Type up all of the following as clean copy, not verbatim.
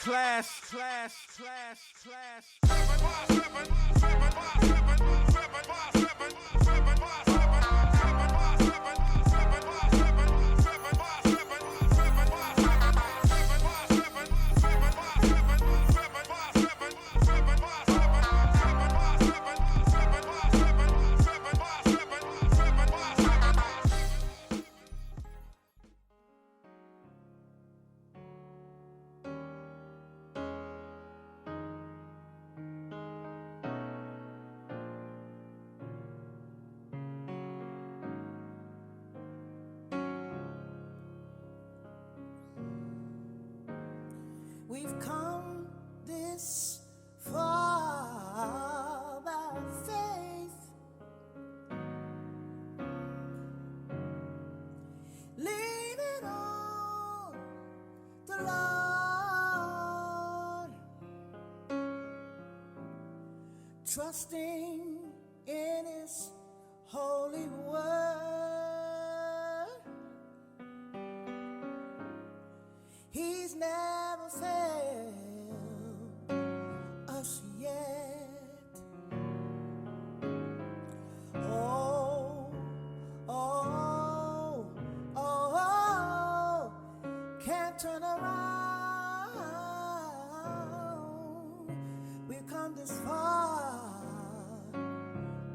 Class. We've come this far by faith, leaning on the Lord, trusting in His holy word. He's never failed us yet. Oh, oh, oh, oh, can't turn around. We've come this far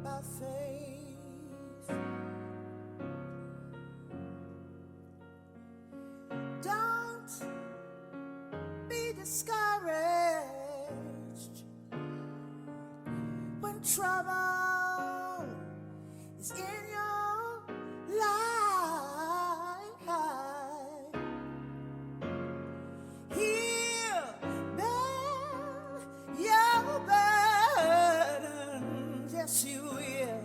by faith. Don't be discouraged when trouble is in your life. He'll bear your burdens, yes He will.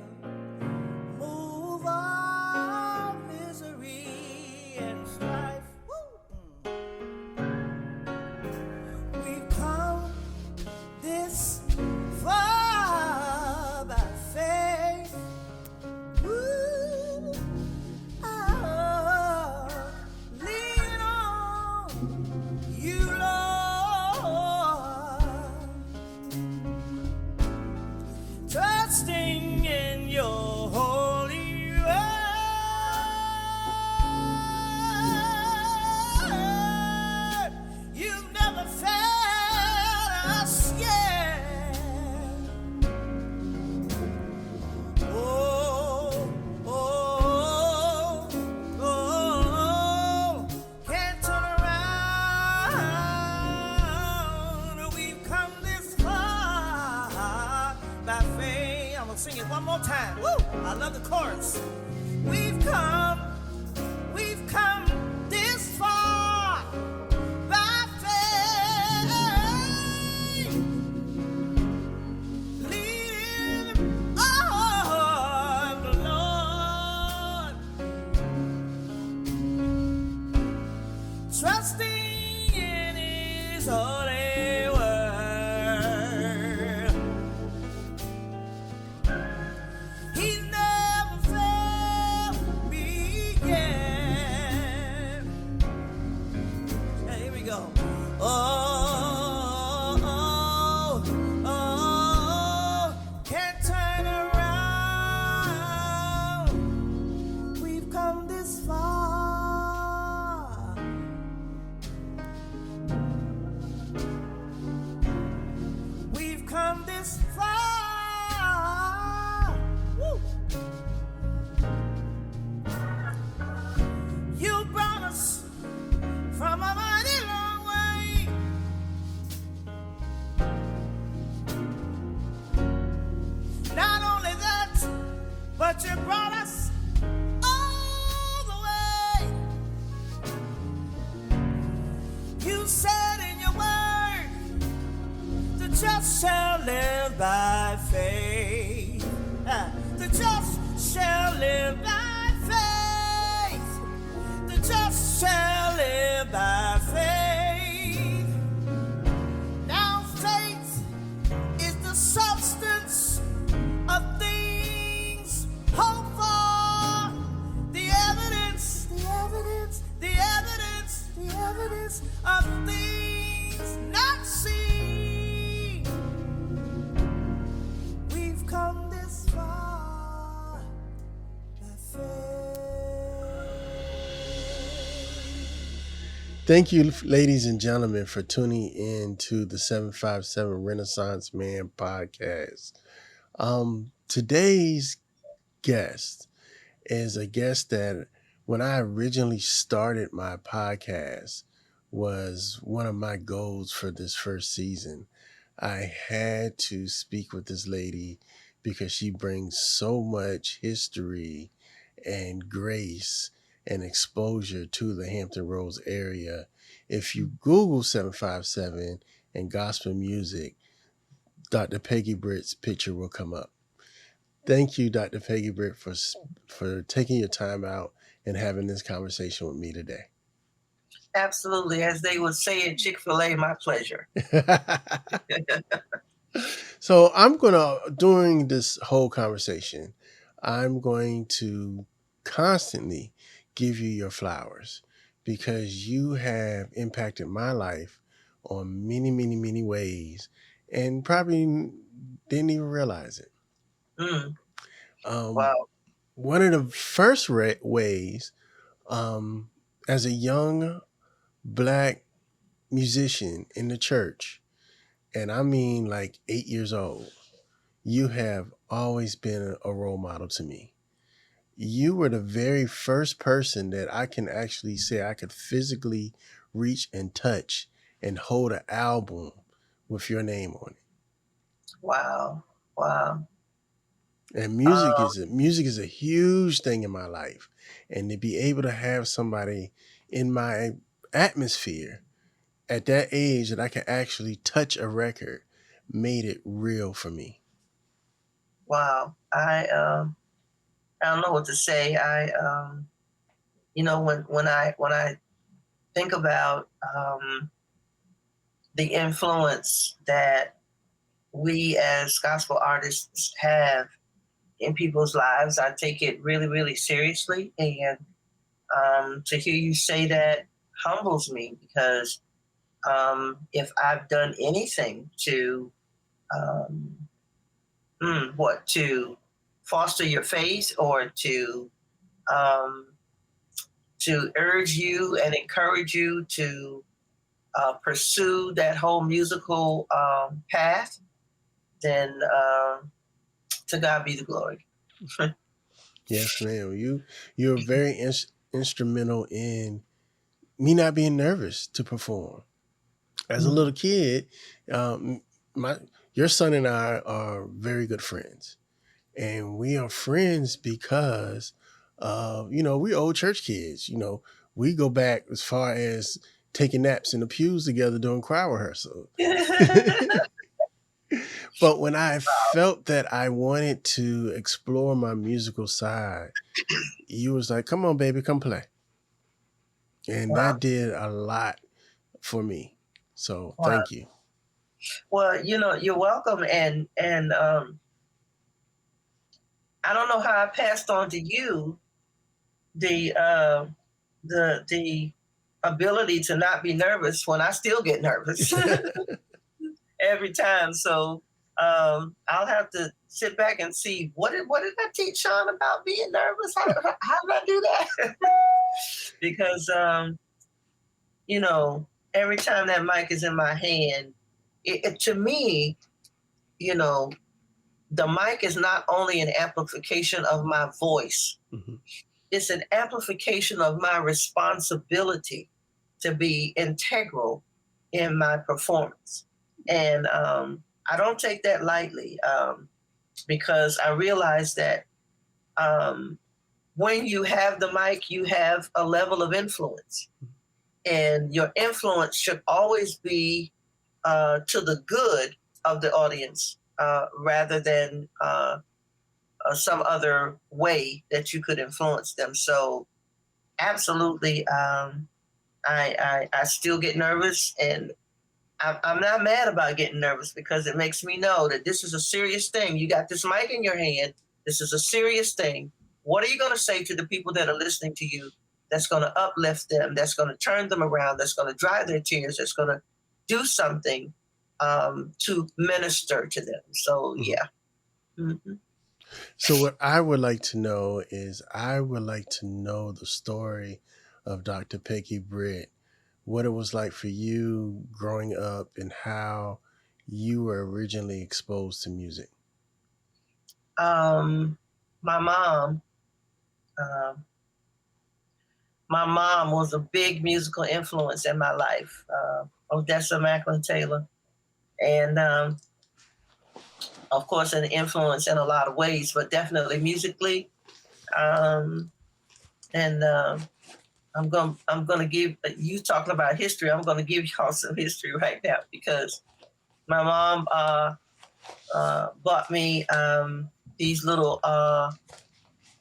Move all misery and strife. We've come this far by faith. Ooh, oh, lean on you, Lord, trusting in your holy word. You've never failed us yet. Oh, oh, oh, can't turn around. We've come this far by faith. I'm gonna sing it one more time. Woo! I love the chorus. We've come this far by faith, leaning on the Lord, trusting in His holy word. He never failed me yet. Here we go. Oh, oh, oh, can't turn around. We've come this far. We've come this far. Woo. You brought us from a mighty long way. Not only that, but you brought us all the way. You said in your word, the just shall live by faith. The just shall live by faith. The just shall live by faith. Now faith is the substance of things hoped for, the evidence, the evidence, the evidence, the of things not seen. We've come this far by faith. Thank you, ladies and gentlemen, for tuning in to the 757 Renaissance Man podcast. Today's guest is a guest that when I originally started my podcast was one of my goals for this first season. I had to speak with this lady because she brings so much history and grace and exposure to the Hampton Roads area. If you Google 757 and gospel music, Dr. Peggy Britt's picture will come up. Thank you, Dr. Peggy Britt, for taking your time out and having this conversation with me today. Absolutely. As they would say at Chick-fil-A, my pleasure. So during this whole conversation, I'm going to constantly give you your flowers because you have impacted my life on many, many, many ways and probably didn't even realize it. Wow. One of the first ways, as a young Black musician in the church, and I mean like 8 years old, you have always been a role model to me. You were the very first person that I can actually say I could physically reach and touch and hold an album with your name on it. Wow. Wow. And music is a huge thing in my life. And to be able to have somebody in my atmosphere at that age that I can actually touch a record made it real for me. Wow. I don't know what to say. When I think about the influence that we as gospel artists have in people's lives, I take it really, really seriously. And to hear you say that humbles me because if I've done anything to to foster your faith or to urge you and encourage you to pursue that whole musical path, then to God be the glory. Yes, ma'am. You're very instrumental in me not being nervous to perform. As a little kid, your son and I are very good friends, and we are friends because, we old church kids. We go back as far as taking naps in the pews together during choir rehearsal. But when I felt that I wanted to explore my musical side, you was like, "Come on, baby, come play," and that did a lot for me. So thank you. Well, you're welcome, and I don't know how I passed on to you the ability to not be nervous when I still get nervous every time. So I'll have to sit back and see what did I teach Sean about being nervous? How did I do that? Because every time that mic is in my hand, it to me, the mic is not only an amplification of my voice, it's an amplification of my responsibility to be integral in my performance. And I don't take that lightly because I realize that when you have the mic, you have a level of influence. And your influence should always be to the good of the audience rather than some other way that you could influence them. So absolutely, I still get nervous, and I'm not mad about getting nervous because it makes me know that this is a serious thing. You got this mic in your hand. This is a serious thing. What are you going to say to the people that are listening to you that's going to uplift them, that's going to turn them around, that's going to dry their tears, that's going to do something to minister to them. So, yeah. Mm-hmm. So what I would like to know is I would like to know the story of Dr. Peggy Britt, what it was like for you growing up and how you were originally exposed to music. My mom, my mom was a big musical influence in my life. Odessa Macklin Taylor, and of course, an influence in a lot of ways, but definitely musically. And I'm gonna give you talking about history. I'm gonna give y'all some history right now because my mom bought me these little.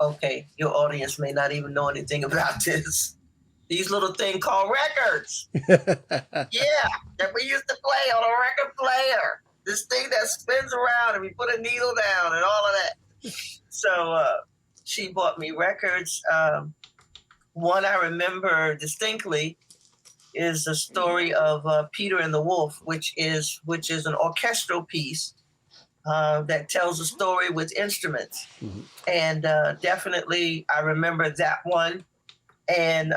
Okay, your audience may not even know anything about this. These little thing called records. Yeah, that we used to play on a record player. This thing that spins around and we put a needle down and all of that. So she bought me records. One I remember distinctly is the story of Peter and the Wolf, which is an orchestral piece that tells a story with instruments. Mm-hmm. And definitely I remember that one. And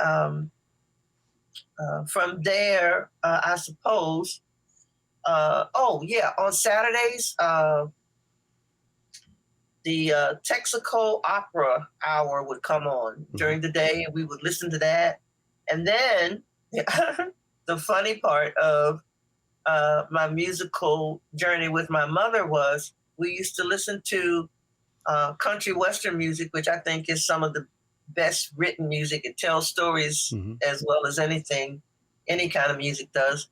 from there, I suppose, on Saturdays, the Texaco Opera Hour would come on during the day, and we would listen to that. And then the funny part of my musical journey with my mother was we used to listen to country western music, which I think is some of the best written music. It tells stories as well as anything, any kind of music does.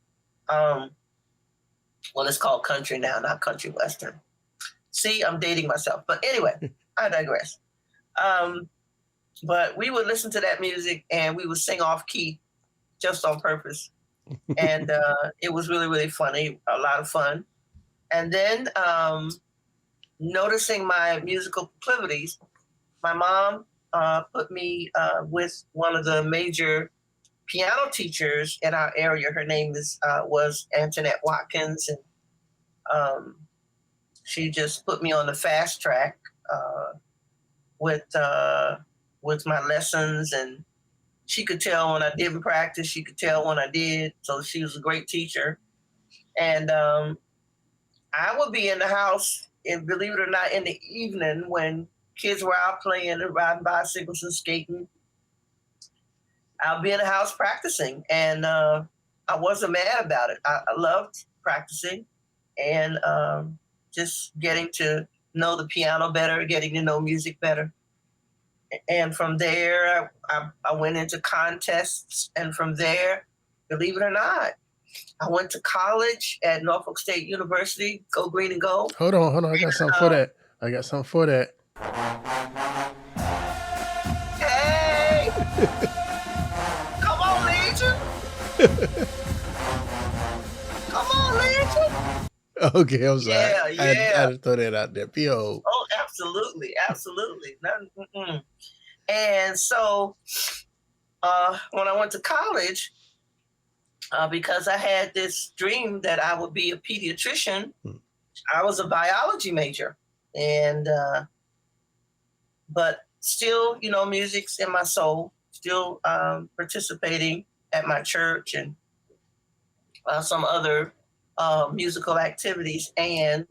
Well, it's called country now, not country western. See, I'm dating myself. But anyway, I digress. But we would listen to that music and we would sing off key just on purpose. And it was really, really funny, a lot of fun. And then noticing my musical proclivities, my mom put me with one of the major piano teachers in our area. Her name was Antoinette Watkins, and she just put me on the fast track with my lessons, and she could tell when I didn't practice. She could tell when I did. So she was a great teacher, and I would be in the house, and believe it or not, in the evening when kids were out playing and riding bicycles and skating. I'll be in the house practicing, and I wasn't mad about it. I loved practicing and just getting to know the piano better, getting to know music better. And from there, I went into contests, and from there, believe it or not, I went to college at Norfolk State University. Go green and gold. Hold on. I got something for that. Hey! Come on, Legion! Come on, Legion! Okay, I'm sorry. Yeah. I had to throw that out there. P.O. Oh, absolutely. And so when I went to college, because I had this dream that I would be a pediatrician, I was a biology major. And but still, music's in my soul, still participating at my church and some other musical activities. And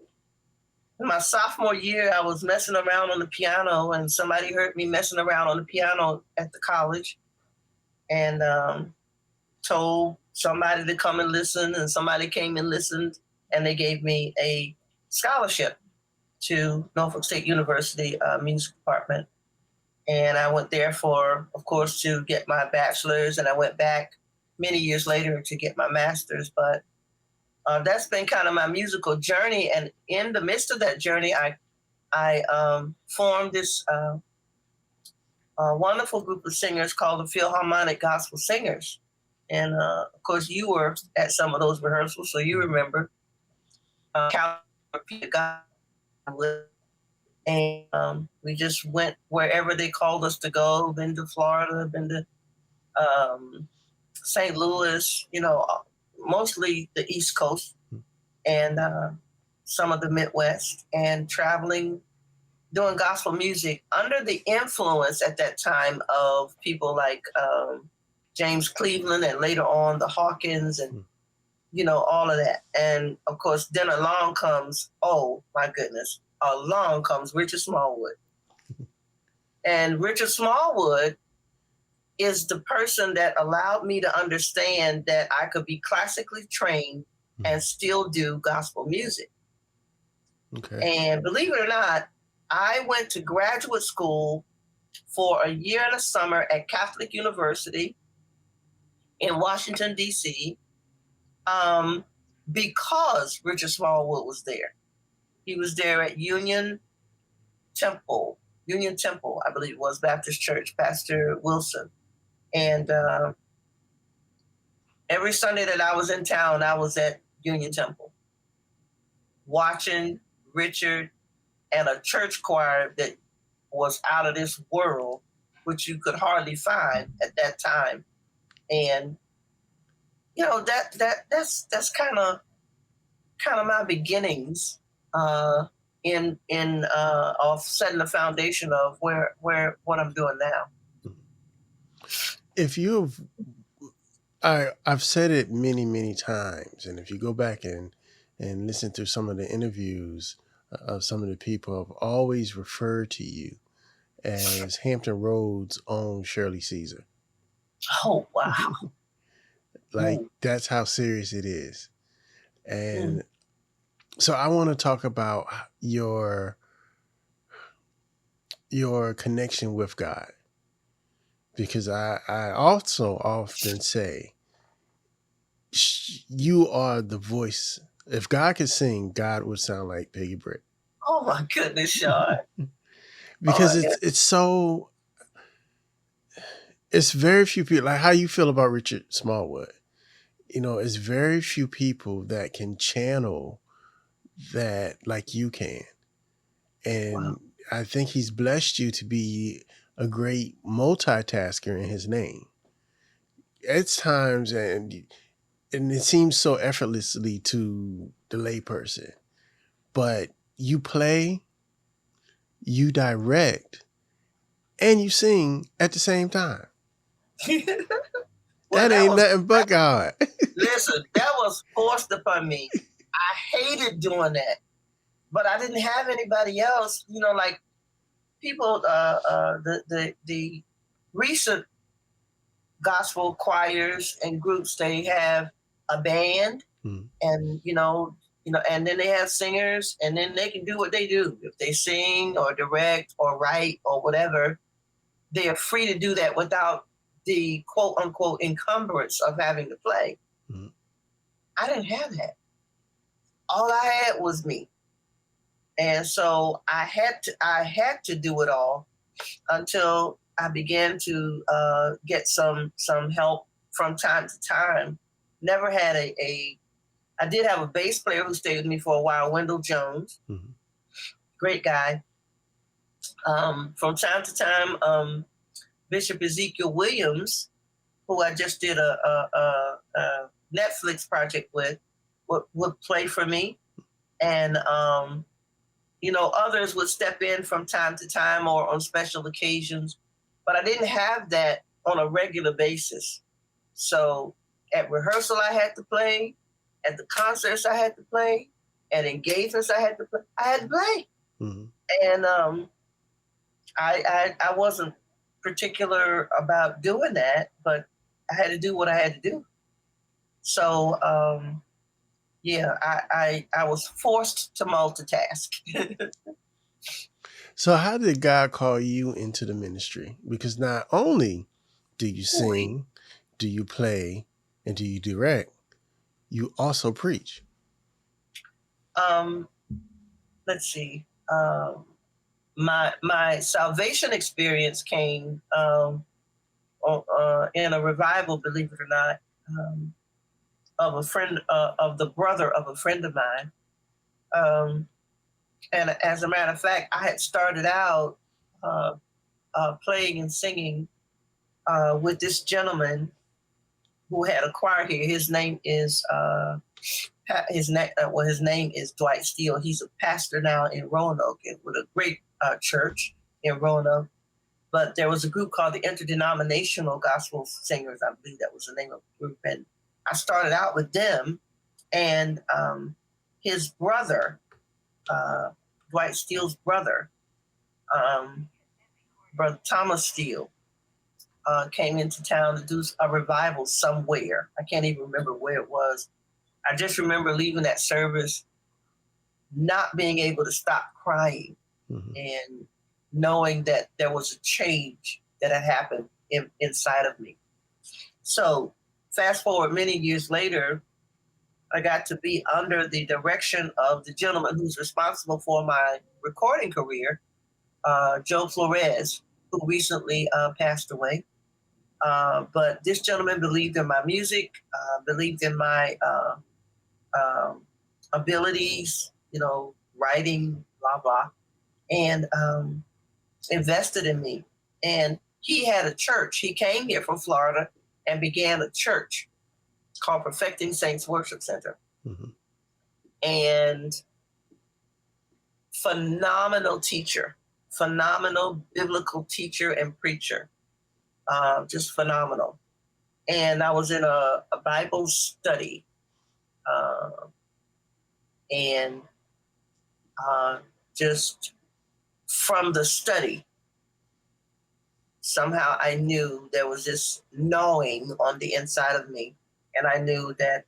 in my sophomore year, I was messing around on the piano, and somebody heard me messing around on the piano at the college and told somebody to come and listen, and somebody came and listened, and they gave me a scholarship to Norfolk State University music department. And I went there of course, to get my bachelor's, and I went back many years later to get my master's. But that's been kind of my musical journey. And in the midst of that journey, I formed this wonderful group of singers called the Philharmonic Gospel Singers. And of course, you were at some of those rehearsals, so you remember. And we just went wherever they called us to go. Been to Florida, been to St. Louis, mostly the East Coast and some of the Midwest, and traveling, doing gospel music under the influence at that time of people like James Cleveland and later on the Hawkins and, all of that. And of course, then along comes, oh my goodness, along comes Richard Smallwood. And Richard Smallwood is the person that allowed me to understand that I could be classically trained and still do gospel music. Okay. And believe it or not, I went to graduate school for a year and a summer at Catholic University in Washington, D.C., because Richard Smallwood was there. He was there at Union Temple, I believe it was, Baptist Church, Pastor Wilson. And every Sunday that I was in town, I was at Union Temple watching Richard and a church choir that was out of this world, which you could hardly find at that time. And that's kind of my beginnings in of setting the foundation of where what I'm doing now. If I've said it many, many times, and if you go back and listen to some of the interviews of some of the people, have always referred to you as Hampton Roads' own Shirley Caesar. Oh, wow. Like, that's how serious it is. And so I want to talk about your connection with God, because I also often say you are the voice. If God could sing, God would sound like Peggy Britt. Oh my goodness, Sean. Because it's very few people, like how you feel about Richard Smallwood. It's very few people that can channel that like you can. And wow. I think he's blessed you to be a great multitasker in his name. At times, and it seems so effortlessly to the layperson, but you play, you direct, and you sing at the same time. That ain't nothing but God. Listen, that was forced upon me. I hated doing that, but I didn't have anybody else. Like people, the recent gospel choirs and groups, they have a band, and and then they have singers, and then they can do what they do. If they sing or direct or write or whatever, they are free to do that without the quote unquote encumbrance of having to play. Mm-hmm. I didn't have that. All I had was me. And so I had to do it all until I began to get some help from time to time. Never had I did have a bass player who stayed with me for a while, Wendell Jones. Mm-hmm. Great guy. From time to time, Bishop Ezekiel Williams, who I just did a Netflix project with, would play for me. And, others would step in from time to time or on special occasions, but I didn't have that on a regular basis. So at rehearsal, I had to play. At the concerts, I had to play. At engagements, I had to play. Mm-hmm. And I wasn't particular about doing that, but I had to do what I had to do. So, I was forced to multitask. So how did God call you into the ministry? Because not only do you sing, do you play, and do you direct, you also preach. Let's see. My salvation experience came in a revival, believe it or not, of a friend, of the brother of a friend of mine. And as a matter of fact, I had started out playing and singing with this gentleman who had a choir here. His name is his name is Dwight Steele. He's a pastor now in Roanoke with a great church in Roanoke. But there was a group called the Interdenominational Gospel Singers. I believe that was the name of the group. And I started out with them, and his brother, Dwight Steele's brother, Brother Thomas Steele, came into town to do a revival somewhere. I can't even remember where it was. I just remember leaving that service, not being able to stop crying, and knowing that there was a change that had happened inside of me. So fast forward many years later, I got to be under the direction of the gentleman who's responsible for my recording career, Joe Flores, who recently passed away. But this gentleman believed in my music, believed in my abilities, writing, blah, blah, and invested in me. And he had a church. He came here from Florida and began a church called Perfecting Saints Worship Center. And phenomenal teacher, phenomenal biblical teacher and preacher, just phenomenal. And I was in a Bible study, and just from the study, somehow I knew there was this knowing on the inside of me, and I knew that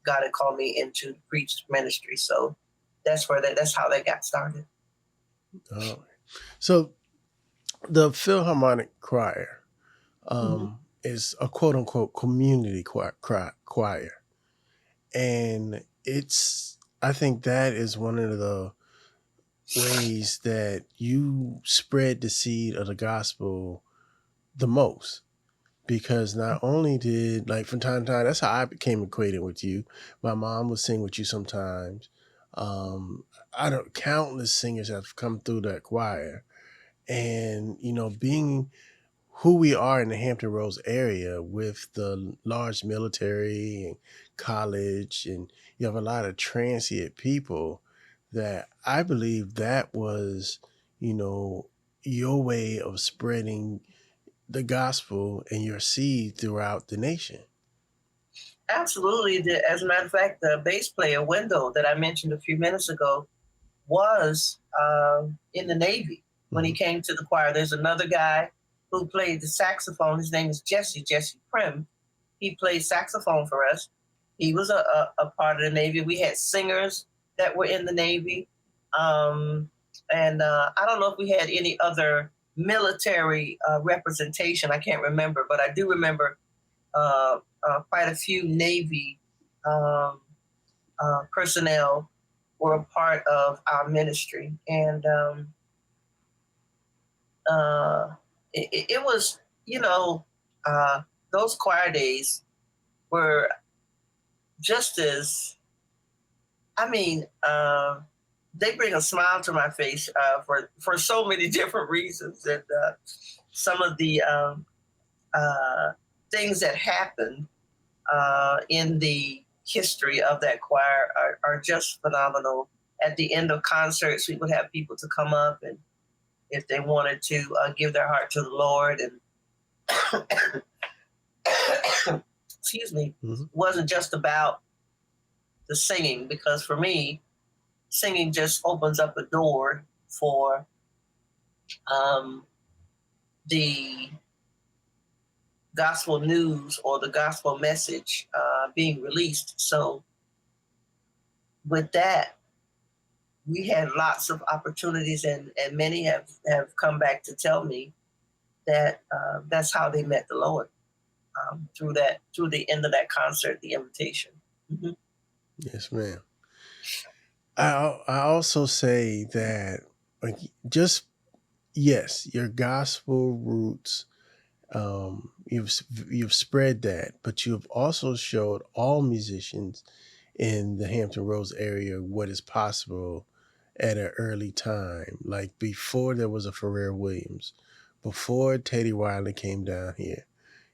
God had called me into the preach ministry. So that's how that got started. Oh. So the Philharmonic Crier is a quote unquote community choir. And I think that is one of the ways that you spread the seed of the gospel the most. Because not only did, like, from time to time, that's how I became acquainted with you. My mom would sing with you sometimes. Countless singers have come through that choir. And, being who we are in the Hampton Roads area with the large military and college, and you have a lot of transient people, that I believe that was, your way of spreading the gospel and your seed throughout the nation. Absolutely. As a matter of fact, the bass player, Wendell, that I mentioned a few minutes ago, was in the Navy when he came to the choir. There's another guy who played the saxophone. His name is Jesse Prim. He played saxophone for us. He was a part of the Navy. We had singers that were in the Navy. And I don't know if we had any other military representation. I can't remember, but I do remember quite a few Navy personnel were a part of our ministry. And it was, those choir days were just as, they bring a smile to my face for so many different reasons. And some of the things that happened in the history of that choir are just phenomenal. At the end of concerts, we would have people to come up, and if they wanted to give their heart to the Lord, and excuse me, wasn't just about the singing, because for me, singing just opens up a door for the gospel news or the gospel message being released. So with that, we had lots of opportunities, and many have come back to tell me that that's how they met the Lord, through the end of that concert, the invitation. Yes, ma'am. I also say that, like, yes, your gospel roots, you've spread that, but you've also showed all musicians in the Hampton Roads area what is possible at an early time, like before there was a Pharrell Williams, before Teddy Wiley came down here,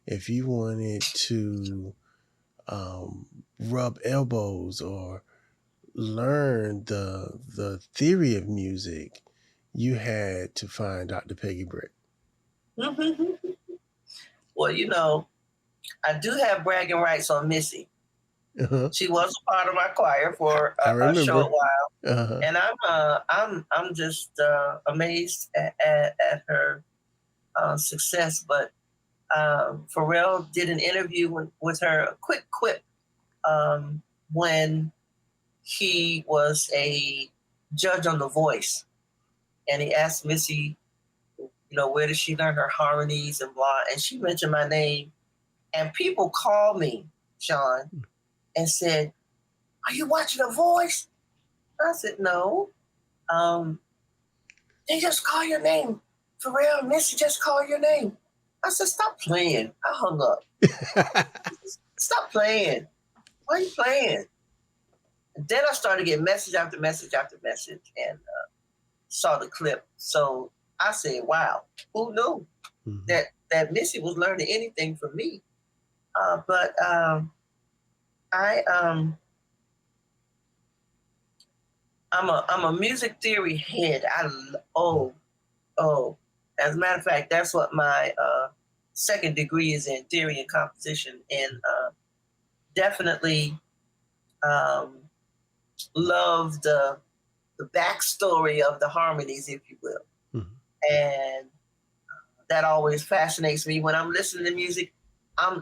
if you wanted to rub elbows or learn the theory of music, you had to find Dr. Peggy Britt. Well, you know, I do have bragging rights on Missy. Uh-huh. She was a part of my choir for I a remember. short while, Uh-huh. and I'm just amazed at her success. But Pharrell did an interview with her, a quick quip, when he was a judge on The Voice, and he asked Missy, you know, where did she learn her harmonies and blah, and she mentioned my name, and people called me, Sean, and said, "Are you watching The Voice?" I said, "No." They just call your name. Pharrell, Missy just call your name. I said, "Stop playing." I hung up. Stop playing. Why are you playing? And then I started getting message after message after message, and saw the clip. So I said, "Wow, who knew that Missy was learning anything from me?" But I'm a music theory head. As a matter of fact, that's what my second degree is in, theory and composition, and definitely love the backstory of the harmonies, if you will. And that always fascinates me when I'm listening to music. I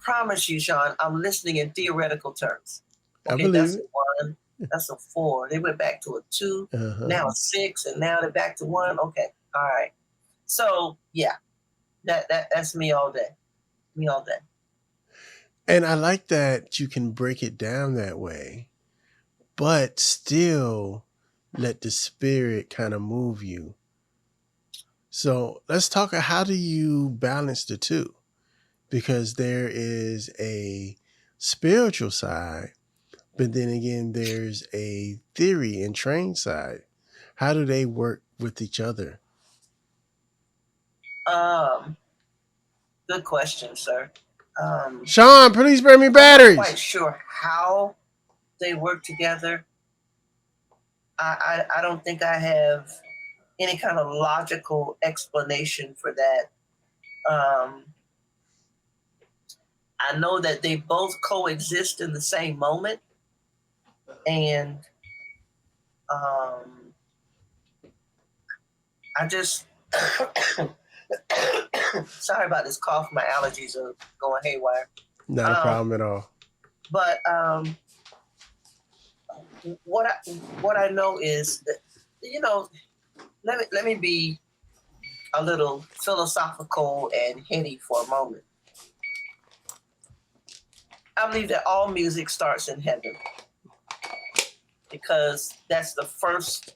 promise you, Sean, I'm listening in theoretical terms. I Okay, believe that's it. a 1, that's a 4. They went back to a 2, now a 6, and now they're back to 1. Okay, all right. So yeah, that's me all day. Me all day. And I like that you can break it down that way, but still let the spirit kind of move you. So let's talk. How do you balance the two? Because there is a spiritual side, but then again, there's a theory and trained side. How do they work with each other? Good question, sir. Sean, please bring me batteries. I'm not quite sure how they work together. I don't think I have any kind of logical explanation for that. I know that they both coexist in the same moment, and I just sorry about this cough. My allergies are going haywire. Not a problem at all. But what I know is that, you know, let me be a little philosophical and heady for a moment. I believe that all music starts in heaven, because that's the first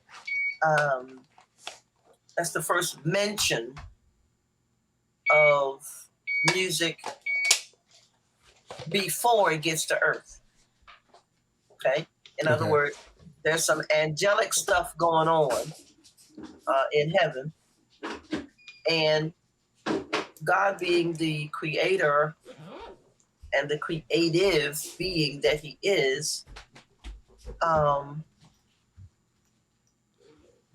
mention of music before it gets to earth. Okay? In other words, there's some angelic stuff going on in heaven, and God, being the creator and the creative being that he is,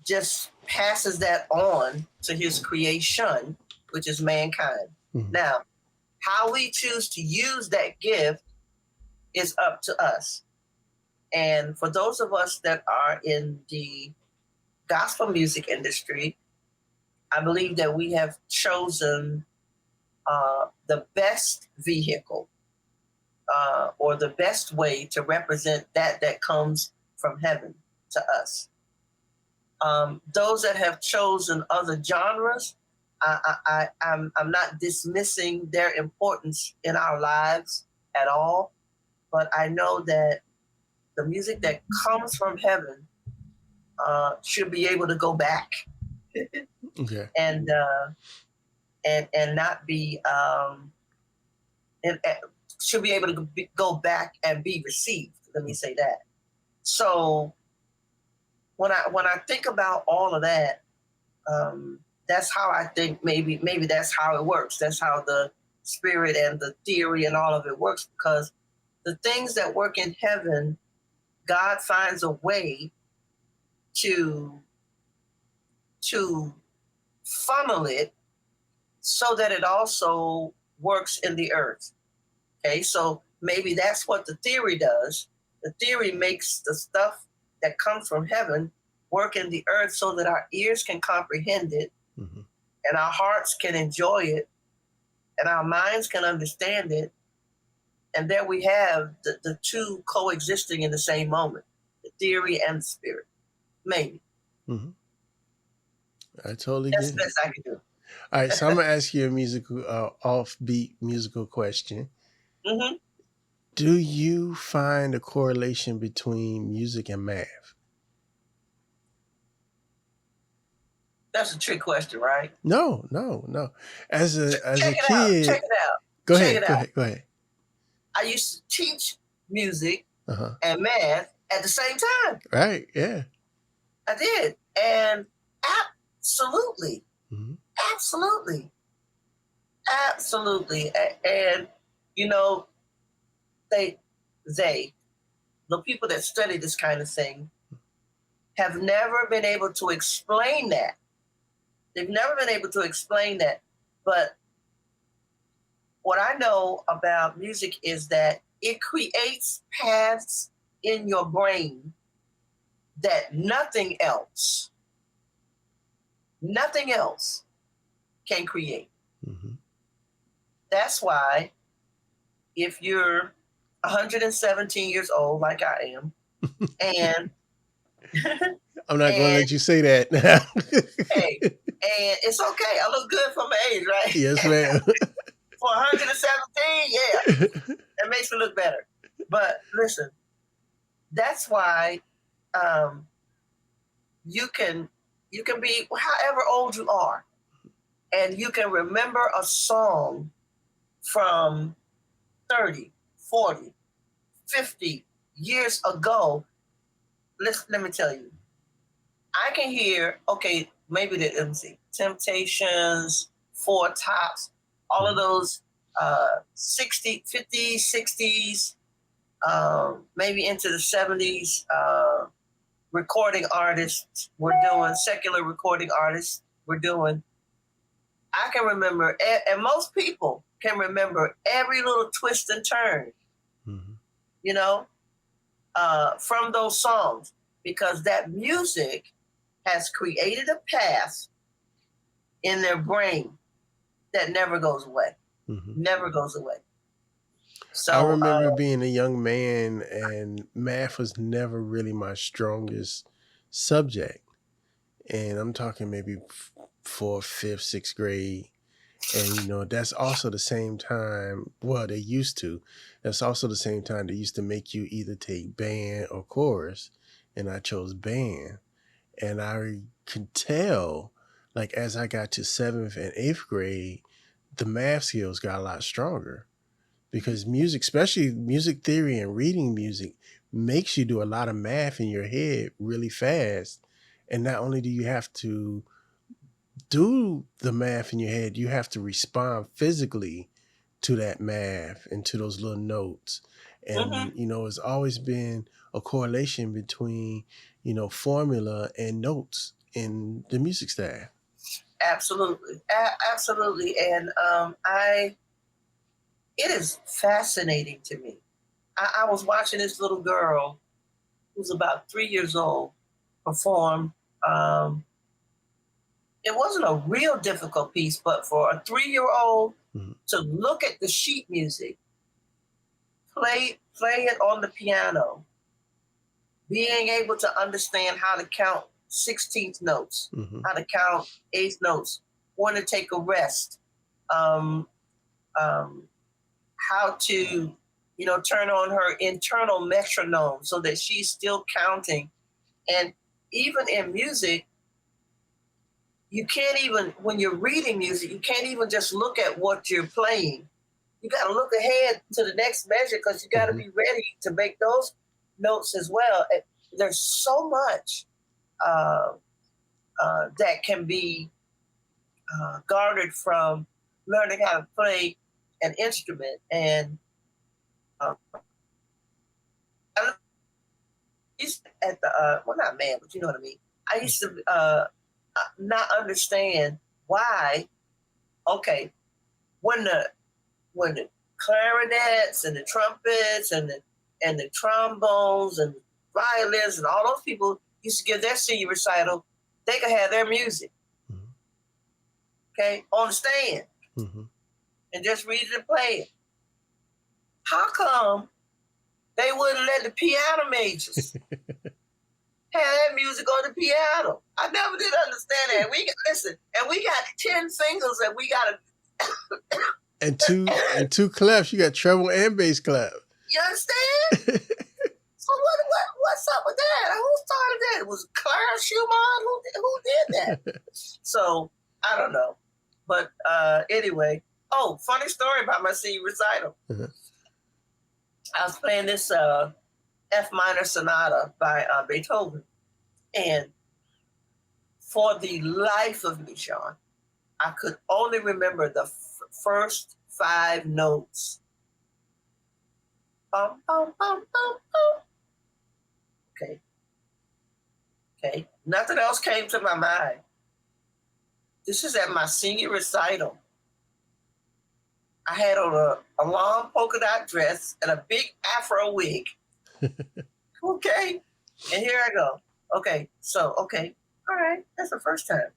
just passes that on to his creation, which is mankind. Now, how we choose to use that gift is up to us. And for those of us that are in the gospel music industry, I believe that we have chosen the best vehicle or the best way to represent that comes from heaven to us. Those that have chosen other genres, I'm not dismissing their importance in our lives at all, but I know that the music that comes from heaven should be able to go back and not be and should be able to go back and be received. Let me say that. So when I think about all of that, that's how I think maybe that's how it works. That's how the spirit and the theory and all of it works, because the things that work in heaven, God finds a way to funnel it so that it also works in the earth. Okay, so maybe that's what the theory does. The theory makes the stuff that comes from heaven work in the earth so that our ears can comprehend it, Mm-hmm. and our hearts can enjoy it, and our minds can understand it. And there we have the two coexisting in the same moment, the theory and the spirit. Maybe. Mm-hmm. I totally That's get the it. best I can do. All right, so I'm gonna ask you a musical, offbeat musical question. Mm-hmm. Do you find a correlation between music and math? That's a trick question, right? No, no, no. As a Check it out. Check kid, it out. go Check ahead, it go out. ahead, go ahead. I used to teach music Uh-huh. and math at the same time. Right, yeah. I did. And absolutely, Mm-hmm. absolutely, absolutely. And, you know, they, the people that study this kind of thing, have never been able to explain that. They've never been able to explain that. But what I know about music is that it creates paths in your brain that nothing else can create. Mm-hmm. That's why if you're 117 years old, like I am, and I'm not gonna and let you say that now. hey, and it's okay. I look good for my age, right? Yes, ma'am. For 117, yeah, it makes me look better. But listen, that's why um, you can be however old you are, and you can remember a song from 30, 40, 50 years ago. Let me tell you, I can hear, okay, maybe let me see, Temptations, Four Tops, all of those 60, 50s, 60s, maybe into the 70s recording artists we're doing, secular recording artists we're doing. I can remember, and most people can remember every little twist and turn, Mm-hmm. you know, from those songs, because that music has created a path in their brain that never goes away. Mm-hmm. Never goes away. I So, remember being a young man, and math was never really my strongest subject. And I'm talking maybe fourth, fifth, sixth grade. And that's also the same time. Well, they used to. That's also the same time they used to make you either take band or chorus, and I chose band. And I could tell, like as I got to seventh and eighth grade, the math skills got a lot stronger, because music, especially music theory and reading music, makes you do a lot of math in your head really fast. And not only do you have to do the math in your head, you have to respond physically to that math and to those little notes. And, it's always been a correlation between, formula and notes in the music staff. absolutely, absolutely. And it is fascinating to me. I was watching this little girl who's about 3 years old perform. It wasn't a real difficult piece, but for a 3-year-old to look at the sheet music, play it on the piano, being able to understand how to count 16th notes, how to count 8th notes, when to take a rest, how to, turn on her internal metronome so that she's still counting. And even in music, you can't even, when you're reading music, you can't even just look at what you're playing. You got to look ahead to the next measure, because you got to be ready to make those notes as well. There's so much that can be garnered from learning how to play an instrument. And I used to, at the well, not mad, but you know what I mean. I used to not understand why. Okay, when the clarinets and the trumpets and the trombones and violins and all those people used to give their senior recital, they could have their music, okay, on the stand, and just read it and play it. How come they wouldn't let the piano majors have that music on the piano? I never did understand that. We got 10 fingers that we got to. and two clefs. You got treble and bass clef. You understand? So what's up with that? Who started that? It was Clara Schumann who did that. So I don't know, but anyway. Oh, funny story about my senior recital. I was playing this F minor sonata by Beethoven, and for the life of me, Sean, I could only remember the first 5 notes. Bum, bum, bum, bum, bum. Okay. Nothing else came to my mind. This is at my senior recital. I had on a long polka dot dress and a big afro wig. Okay. And here I go. Okay. So, okay. All right. That's the first time.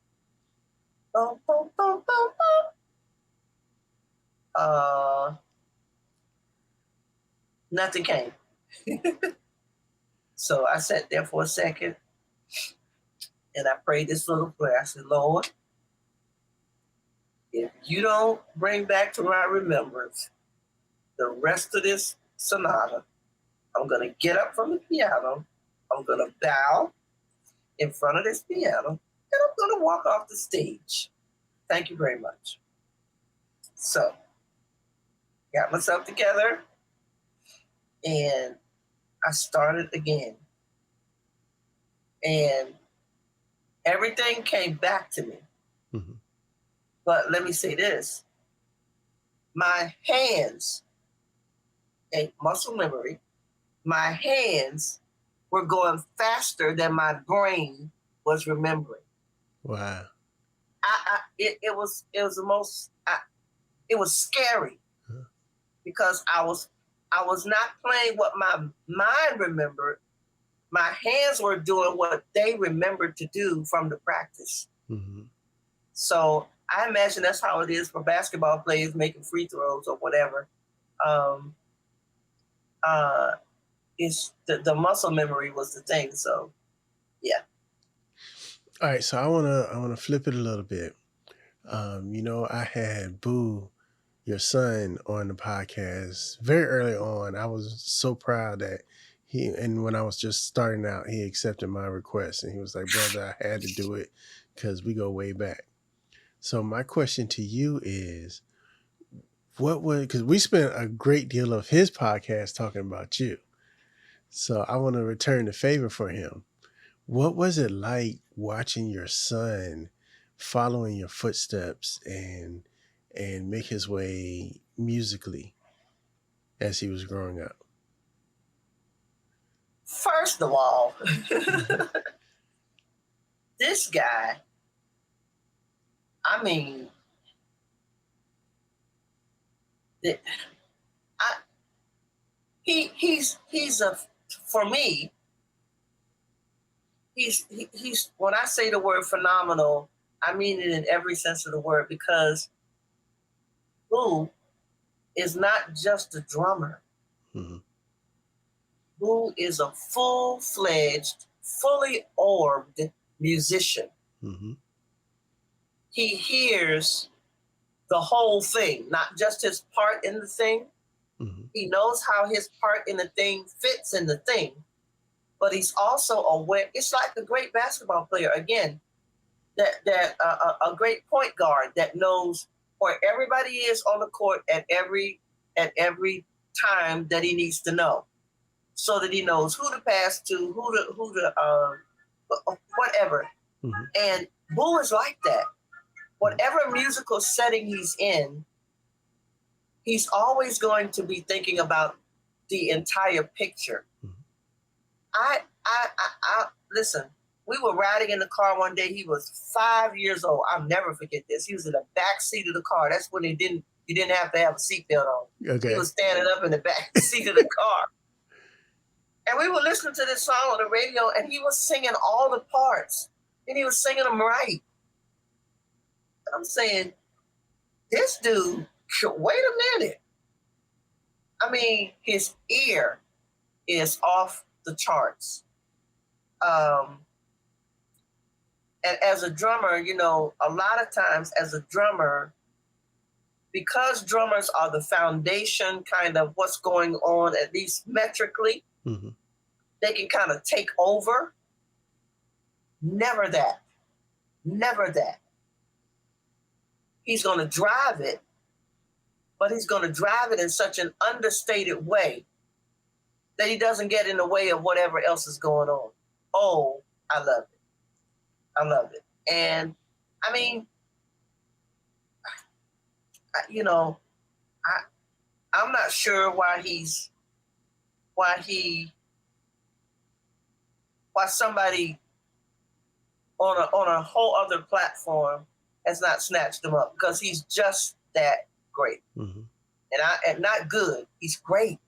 Boom, boom, boom, boom, boom. Nothing came. So I sat there for a second and I prayed this little prayer. I said, Lord, if you don't bring back to my remembrance the rest of this sonata, I'm going to get up from the piano, I'm going to bow in front of this piano, and I'm going to walk off the stage. Thank you very much. So, got myself together, and I started again. And everything came back to me. But let me say this. My hands, muscle memory, my hands were going faster than my brain was remembering. Wow. It was the most, it was scary because I was not playing what my mind remembered. My hands were doing what they remembered to do from the practice. So I imagine that's how it is for basketball players making free throws or whatever. It's the muscle memory was the thing. So, yeah. All right, so I wanna flip it a little bit. I had Boo, your son, on the podcast very early on. I was so proud that when I was just starting out, he accepted my request, and he was like, "Brother, I had to do it because we go way back." So my question to you is, because we spent a great deal of his podcast talking about you. So I want to return the favor for him. What was it like watching your son following your footsteps and make his way musically as he was growing up? First of all, this guy, I mean, for me, he's when I say the word phenomenal, I mean it in every sense of the word, because Boo is not just a drummer. Boo is a full-fledged, fully orbed musician. He hears the whole thing, not just his part in the thing. He knows how his part in the thing fits in the thing, but he's also aware. It's like a great basketball player, again, that a great point guard that knows where everybody is on the court at every time that he needs to know, so that he knows who to pass to, who to whatever. And Boo is like that. whatever musical setting he's in, he's always going to be thinking about the entire picture. I listen. We were riding in the car one day. He was 5 years old. I'll never forget this. He was in the back seat of the car. That's when you didn't have to have a seatbelt on. Okay. He was standing up in the back seat of the car. And we were listening to this song on the radio, and he was singing all the parts. And he was singing them right. I'm saying, this dude, wait a minute. I mean, his ear is off the charts. And as a drummer, you know, a lot of times as a drummer, because drummers are the foundation kind of what's going on, at least metrically, they can kind of take over. Never that. Never that. He's going to drive it, but he's going to drive it in such an understated way that he doesn't get in the way of whatever else is going on. Oh, I love it. I love it. And I mean, you know, I'm not sure why somebody on a whole other platform has not snatched him up, because he's just that great. And not good, he's great.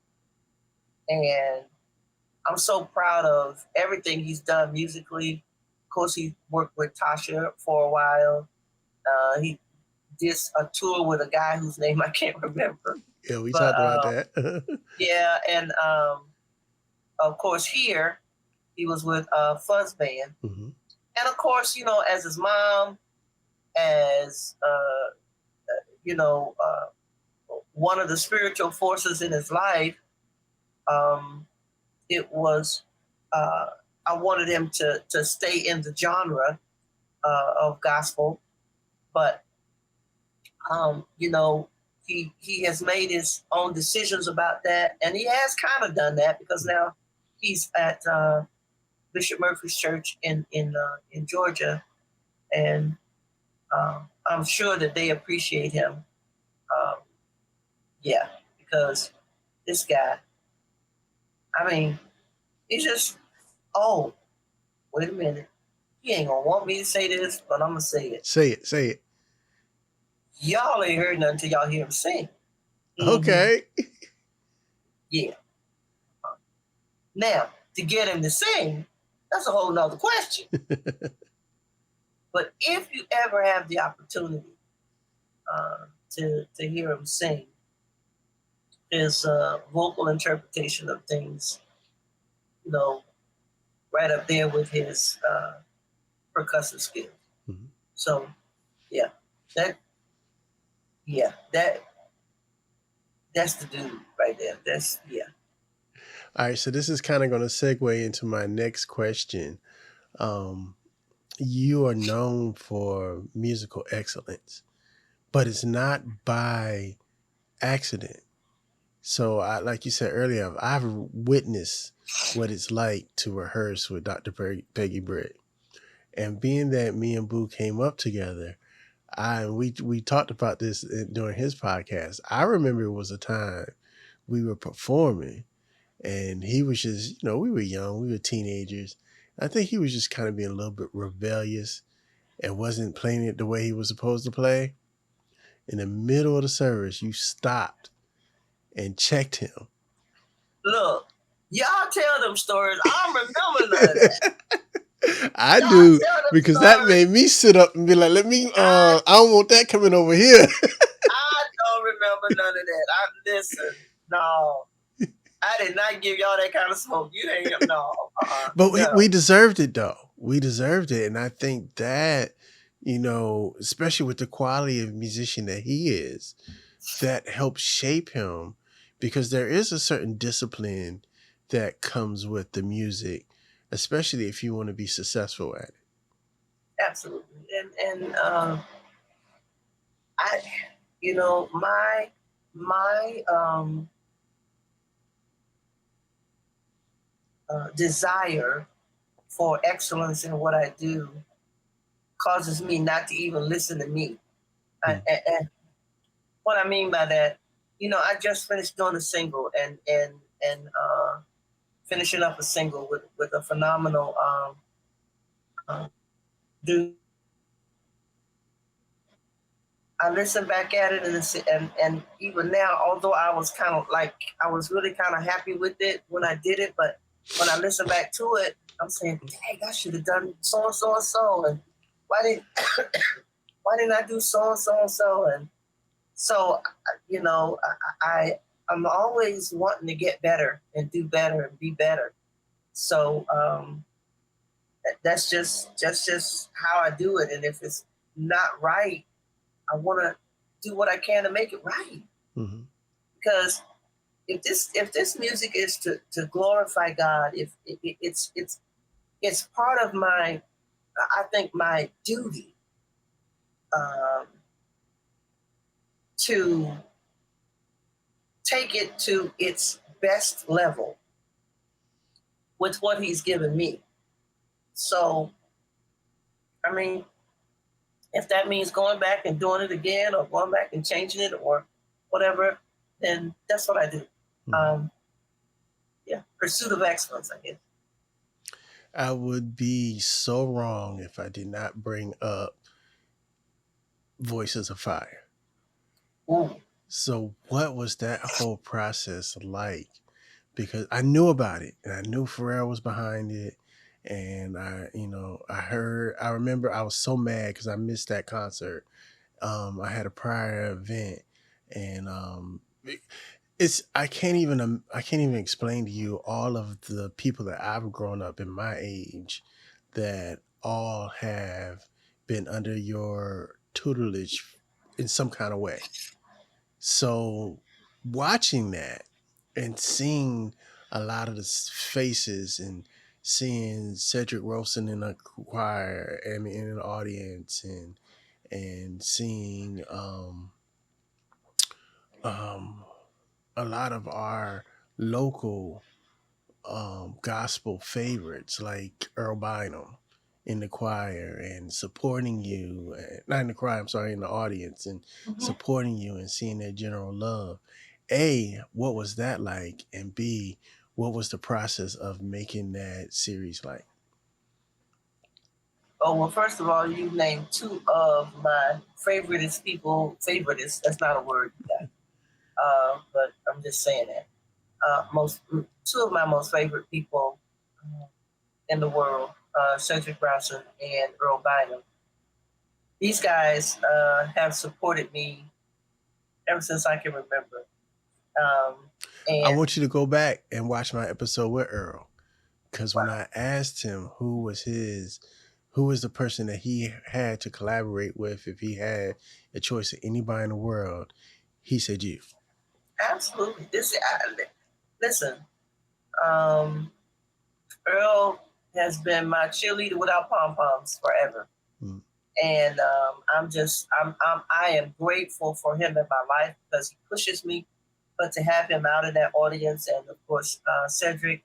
And I'm so proud of everything he's done musically. Of course, he worked with Tasha for a while. He did a tour with a guy whose name I can't remember. Yeah, we talked about that. Yeah, and of course here he was with Fuzz Band. And of course, you know, as his mom, as you know, one of the spiritual forces in his life, it was I wanted him to stay in the genre of gospel, but you know, he has made his own decisions about that, and he has kind of done that, because now he's at Bishop Murphy's church in Georgia, and I'm sure that they appreciate him. Yeah, because this guy, I mean, he's just, oh, wait a minute. He ain't gonna want me to say this, but I'm gonna say it. Say it. Y'all ain't heard nothing until y'all hear him sing. Okay. Yeah. Now, to get him to sing, that's a whole nother question. But if you ever have the opportunity to hear him sing, his vocal interpretation of things, you know, right up there with his percussive skills. So, that's the dude right there. All right, so this is kind of going to segue into my next question. You are known for musical excellence, but it's not by accident. So, like you said earlier, I've witnessed what it's like to rehearse with Dr. Peggy Britt. And being that me and Boo came up together, we talked about this during his podcast. I remember it was a time we were performing, and he was just, you know, we were young, we were teenagers. I think he was just kind of being a little bit rebellious and wasn't playing it the way he was supposed to play. In the middle of the service, you stopped and checked him. Look, y'all tell them stories. I don't remember none of that. I do, because that made me sit up and be like, I don't want that coming over here. I don't remember none of that. Listen, no. I did not give y'all that kind of smoke. You ain't, no. But we deserved it, though. We deserved it. And I think that, you know, especially with the quality of musician that he is, that helps shape him, because there is a certain discipline that comes with the music, especially if you want to be successful at it. Absolutely. And I, you know, my desire for excellence in what I do causes me not to even listen to me. And what I mean by that, I just finished doing a single and finishing up a single with a phenomenal dude. I listen back at it and even now, although I was really kind of happy with it when I did it, but when I listen back to it, I'm saying, dang, I should have done so and so and so, and why didn't why didn't I do so and so and so? And so, I'm always wanting to get better and do better and be better. So that's just how I do it. And if it's not right, I want to do what I can to make it right. Mm-hmm. Because if this music is to glorify God, if it's part of my, I think, my duty to take it to its best level with what He's given me. So, I mean, if that means going back and doing it again, or going back and changing it, or whatever, then that's what I do. Mm-hmm. Pursuit of excellence, I guess. I would be so wrong if I did not bring up Voices of Fire. Ooh. So what was that whole process like? Because I knew about it and I knew Pharrell was behind it. And I remember I was so mad because I missed that concert. I had a prior event and I can't even explain to you all of the people that I've grown up in my age that all have been under your tutelage in some kind of way. So watching that and seeing a lot of the faces and seeing Cedric Wilson in a choir, I mean, in an audience, and seeing a lot of our local gospel favorites like Earl Bynum in the choir and supporting you, not in the choir, I'm sorry, in the audience, and supporting you and seeing their general love. A, what was that like? And B, what was the process of making that series like? Oh, well, first of all, you named two of my favoriteest people. Favoriteest, that's not a word, but I'm just saying that. Two of my most favorite people in the world, Cedric Brownson and Earl Bynum. These guys have supported me ever since I can remember. I want you to go back and watch my episode with Earl, because when I asked him who was the person that he had to collaborate with if he had a choice of anybody in the world, he said you. Absolutely. Listen, Earl has been my cheerleader without pom-poms forever. Mm. And I am grateful for him in my life because he pushes me. But to have him out in that audience, and of course Cedric,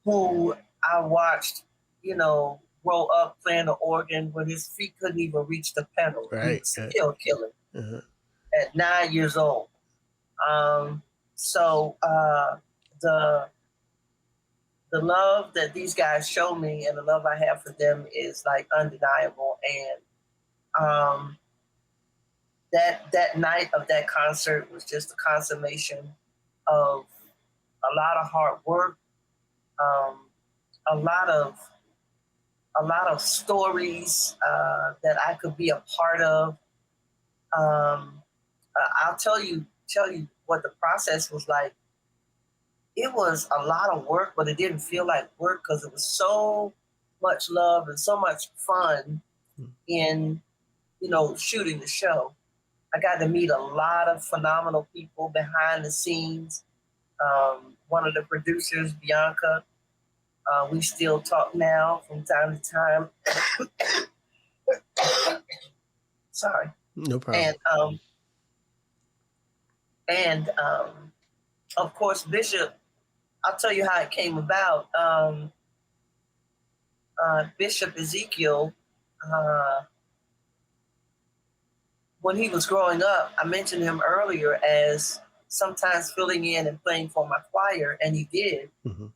who I watched, grow up playing the organ when his feet couldn't even reach the pedal. Right. He was still killing at 9 years old. So the love that these guys show me and the love I have for them is like undeniable. And that night of that concert was just a consummation of a lot of hard work, a lot of stories that I could be a part of. I'll tell you what the process was like. It was a lot of work, but it didn't feel like work because it was so much love and so much fun in, shooting the show. I got to meet a lot of phenomenal people behind the scenes. One of the producers, Bianca, we still talk now from time to time. Sorry. No problem. And of course, Bishop, I'll tell you how it came about. Bishop Ezekiel when he was growing up, I mentioned him earlier as sometimes filling in and playing for my choir, and he did. Mm-hmm.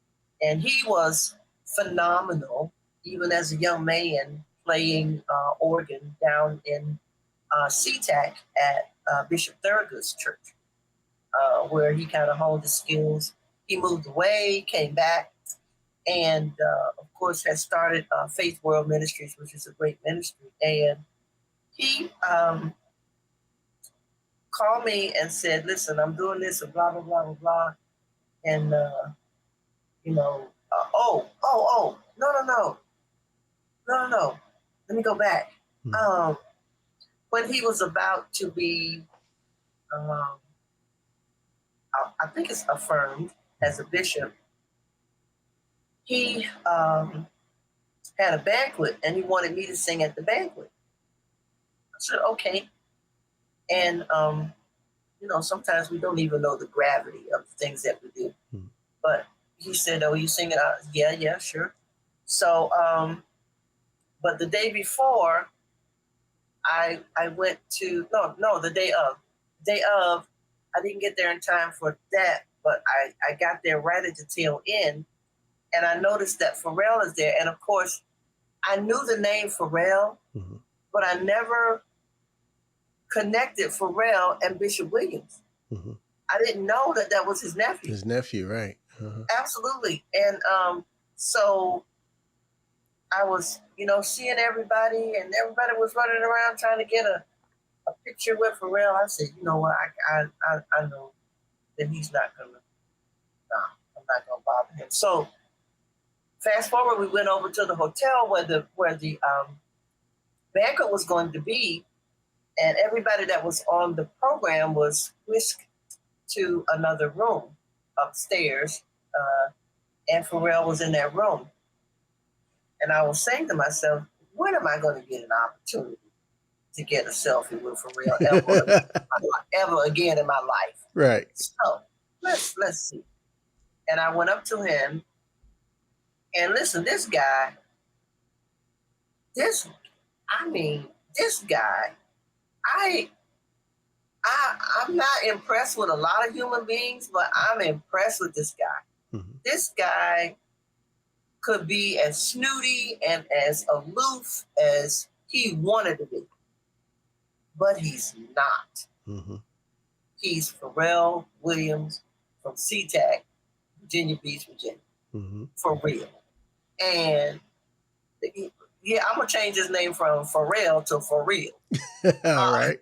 And he was phenomenal, even as a young man, playing organ down in SeaTac at Bishop Thurgood's church, where he kind of honed his skills. He moved away, came back, and of course has started Faith World Ministries, which is a great ministry. And he called me and said, "Listen, I'm doing this and blah blah blah blah blah," and no. Let me go back. Mm-hmm. When he was about to be, I think it's affirmed as a bishop, he had a banquet and he wanted me to sing at the banquet. I said, okay. And, sometimes we don't even know the gravity of the things that we do. Mm-hmm. But he said, oh, you singing? Yeah, sure. So, but the day before, I went to, the day of, I didn't get there in time for that, but I got there right at the tail end, and I noticed that Pharrell is there. And of course, I knew the name Pharrell, Mm-hmm. but I never connected Pharrell and Bishop Williams. Mm-hmm. I didn't know that was his nephew. His nephew, right. Uh-huh. Absolutely. And so I was, seeing everybody, and everybody was running around trying to get a picture with Pharrell. I said, you know what, I know that he's not gonna, I'm not gonna bother him. So fast forward, we went over to the hotel where the banquet was going to be, and everybody that was on the program was whisked to another room upstairs, and Pharrell was in that room. And I was saying to myself, when am I going to get an opportunity to get a selfie with Pharrell ever again in my life? Right. So let's see. And I went up to him, and listen, this guy, I'm not impressed with a lot of human beings, but I'm impressed with this guy. Mm-hmm. This guy could be as snooty and as aloof as he wanted to be, but he's not. Mm-hmm. He's Pharrell Williams from SeaTac, Virginia Beach, Virginia, Mm-hmm. for real. And yeah, I'm gonna change his name from Pharrell to For Real. All right.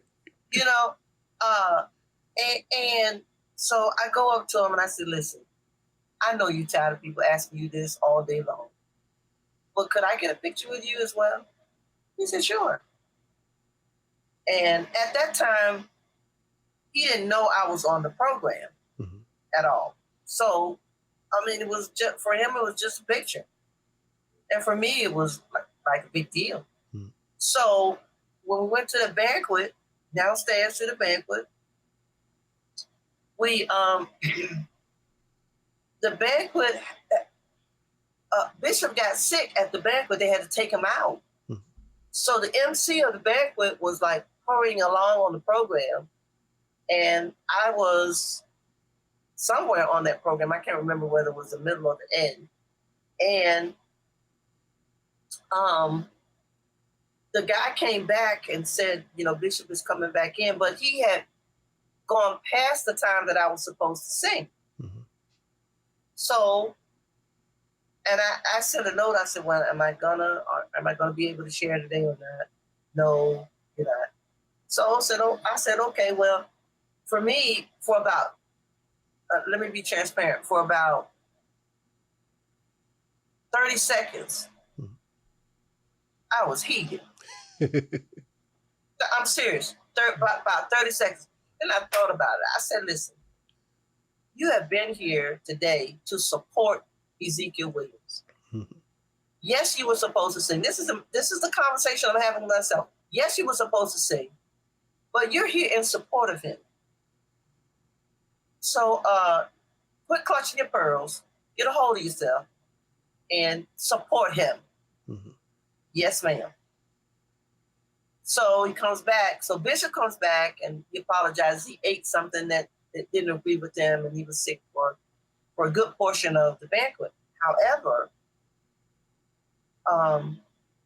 And so I go up to him and I said, listen, I know you're tired of people asking you this all day long, but could I get a picture with you as well? He said, sure. And at that time, he didn't know I was on the program Mm-hmm. at all. So, it was just, for him, it was just a picture. And for me, it was like a big deal. Mm-hmm. So when we went to the banquet, downstairs to the banquet, we, the banquet, Bishop got sick at the banquet. They had to take him out. Mm-hmm. So the MC of the banquet was like hurrying along on the program. And I was somewhere on that program. I can't remember whether it was the middle or the end. And the guy came back and said, Bishop is coming back in, but he had gone past the time that I was supposed to sing. Mm-hmm. So, and I sent a note. I said, well, am I gonna be able to share today or not? No, you're not. So I said, okay, well, for me, for about, let me be transparent, for about 30 seconds, Mm-hmm. I was heated. I'm serious. About 30 seconds. And I thought about it. I said, listen, you have been here today to support Ezekiel Williams. Mm-hmm. Yes, you were supposed to sing. This is the conversation I'm having with myself. Yes, you were supposed to sing, but you're here in support of him. So quit clutching your pearls, get a hold of yourself, and support him. Mm-hmm. Yes, ma'am. So he comes back. So Bishop comes back and he apologizes. He ate something that didn't agree with him, and he was sick for a good portion of the banquet. However,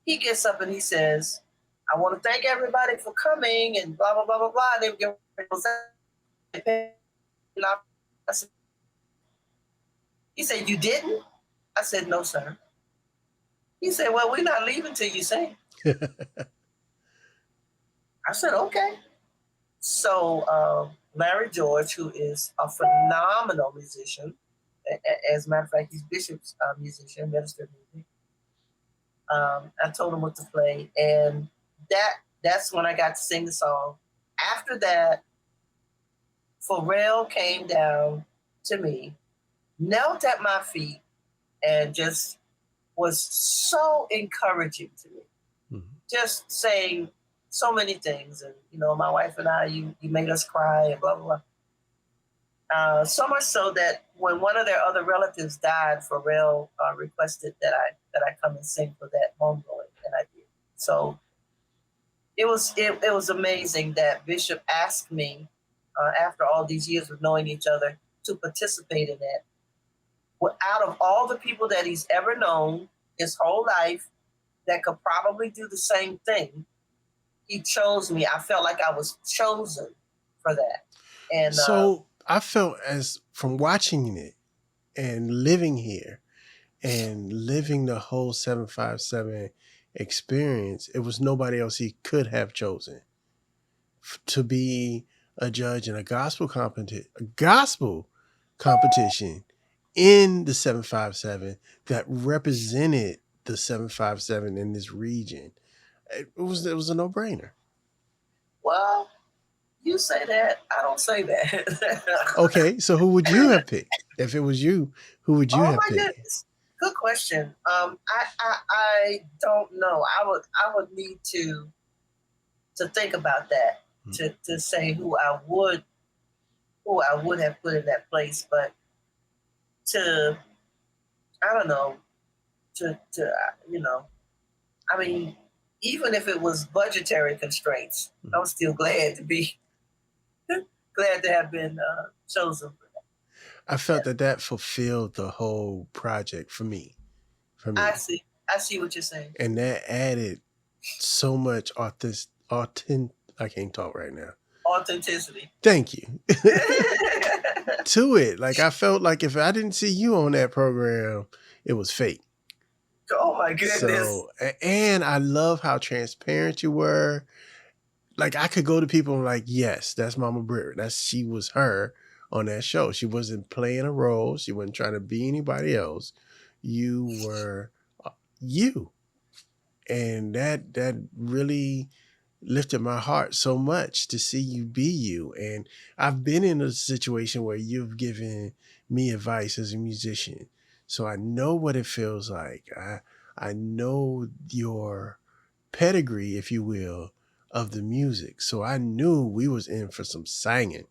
he gets up and he says, "I want to thank everybody for coming," and blah blah blah blah blah. And they give he said, "You didn't?" I said, "No, sir." He said, "Well, we're not leaving till you sing." I said, "Okay." So Larry George, who is a phenomenal musician, as a matter of fact, he's Bishop's musician, minister of music. I told him what to play, and that's when I got to sing the song. After that, Pharrell came down to me, knelt at my feet, and just was so encouraging to me. Mm-hmm. Just saying so many things, and my wife and I, you made us cry, and blah blah blah. So much so that when one of their other relatives died, Pharrell requested that I come and sing for that homegoing, and I did. So it was amazing that Bishop asked me after all these years of knowing each other to participate in that. Well, out of all the people that he's ever known his whole life that could probably do the same thing, he chose me. I felt like I was chosen for that. And so I felt, as from watching it and living here and living the whole 757 experience, it was nobody else he could have chosen to be a judge in a gospel competition in the 757 that represented the 757 in this region. It was a no-brainer. Well, you say that. I don't say that. Okay, so who would you have picked? If it was you, who would you have picked? Goodness. Good question. I don't know. I would need to think about that, to say who I would have put in that place, but I don't know, I mean, even if it was budgetary constraints, I'm still glad to have been chosen for that. I felt that fulfilled the whole project for me. I see what you're saying. And that added so much I can't talk right now. Authenticity. Thank you. To it. Like, I felt like if I didn't see you on that program, it was fake. Oh my goodness. So, and I love how transparent you were. Like, I could go to people and like, yes, that's Mama Britt. She was her on that show. She wasn't playing a role. She wasn't trying to be anybody else. You were you. And that really lifted my heart so much to see you be you. And I've been in a situation where you've given me advice as a musician. So I know what it feels like. I know your pedigree, if you will, of the music. So I knew we was in for some singing.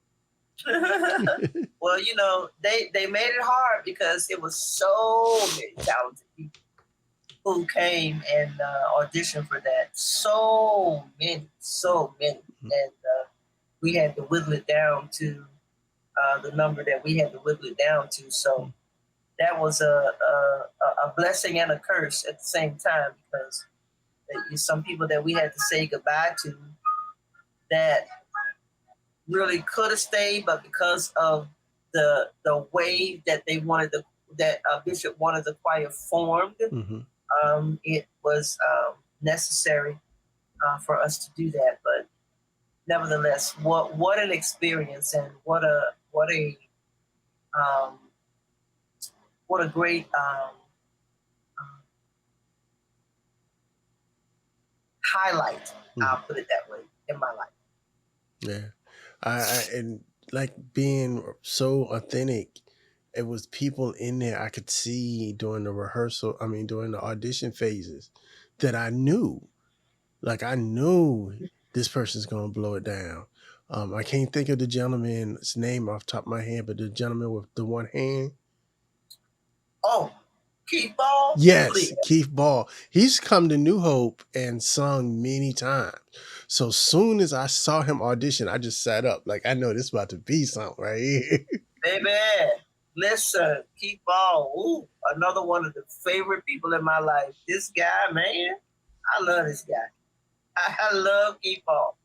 Well, they made it hard because it was so many talented people who came and auditioned for that. So many. Mm-hmm. And we had to whittle it down to the number that we had to whittle it down to. So that was a blessing and a curse at the same time, because some people that we had to say goodbye to that really could have stayed, but because of the way that they wanted that Bishop wanted the choir formed, it was necessary for us to do that. But nevertheless, what an experience, and what a great highlight. I'll put it that way in my life. Yeah, and like being so authentic. It was people in there I could see during the during the audition phases that I knew. Like, I knew this person's going to blow it down. I can't think of the gentleman's name off the top of my head, but the gentleman with the one hand. Oh, Keith Ball? Yes, Please. Keith Ball. He's come to New Hope and sung many times. So soon as I saw him audition, I just sat up. Like, I know this is about to be something right here. Baby, listen, Keith Ball. Ooh, another one of the favorite people in my life. This guy, man, I love this guy. I love Keith Ball.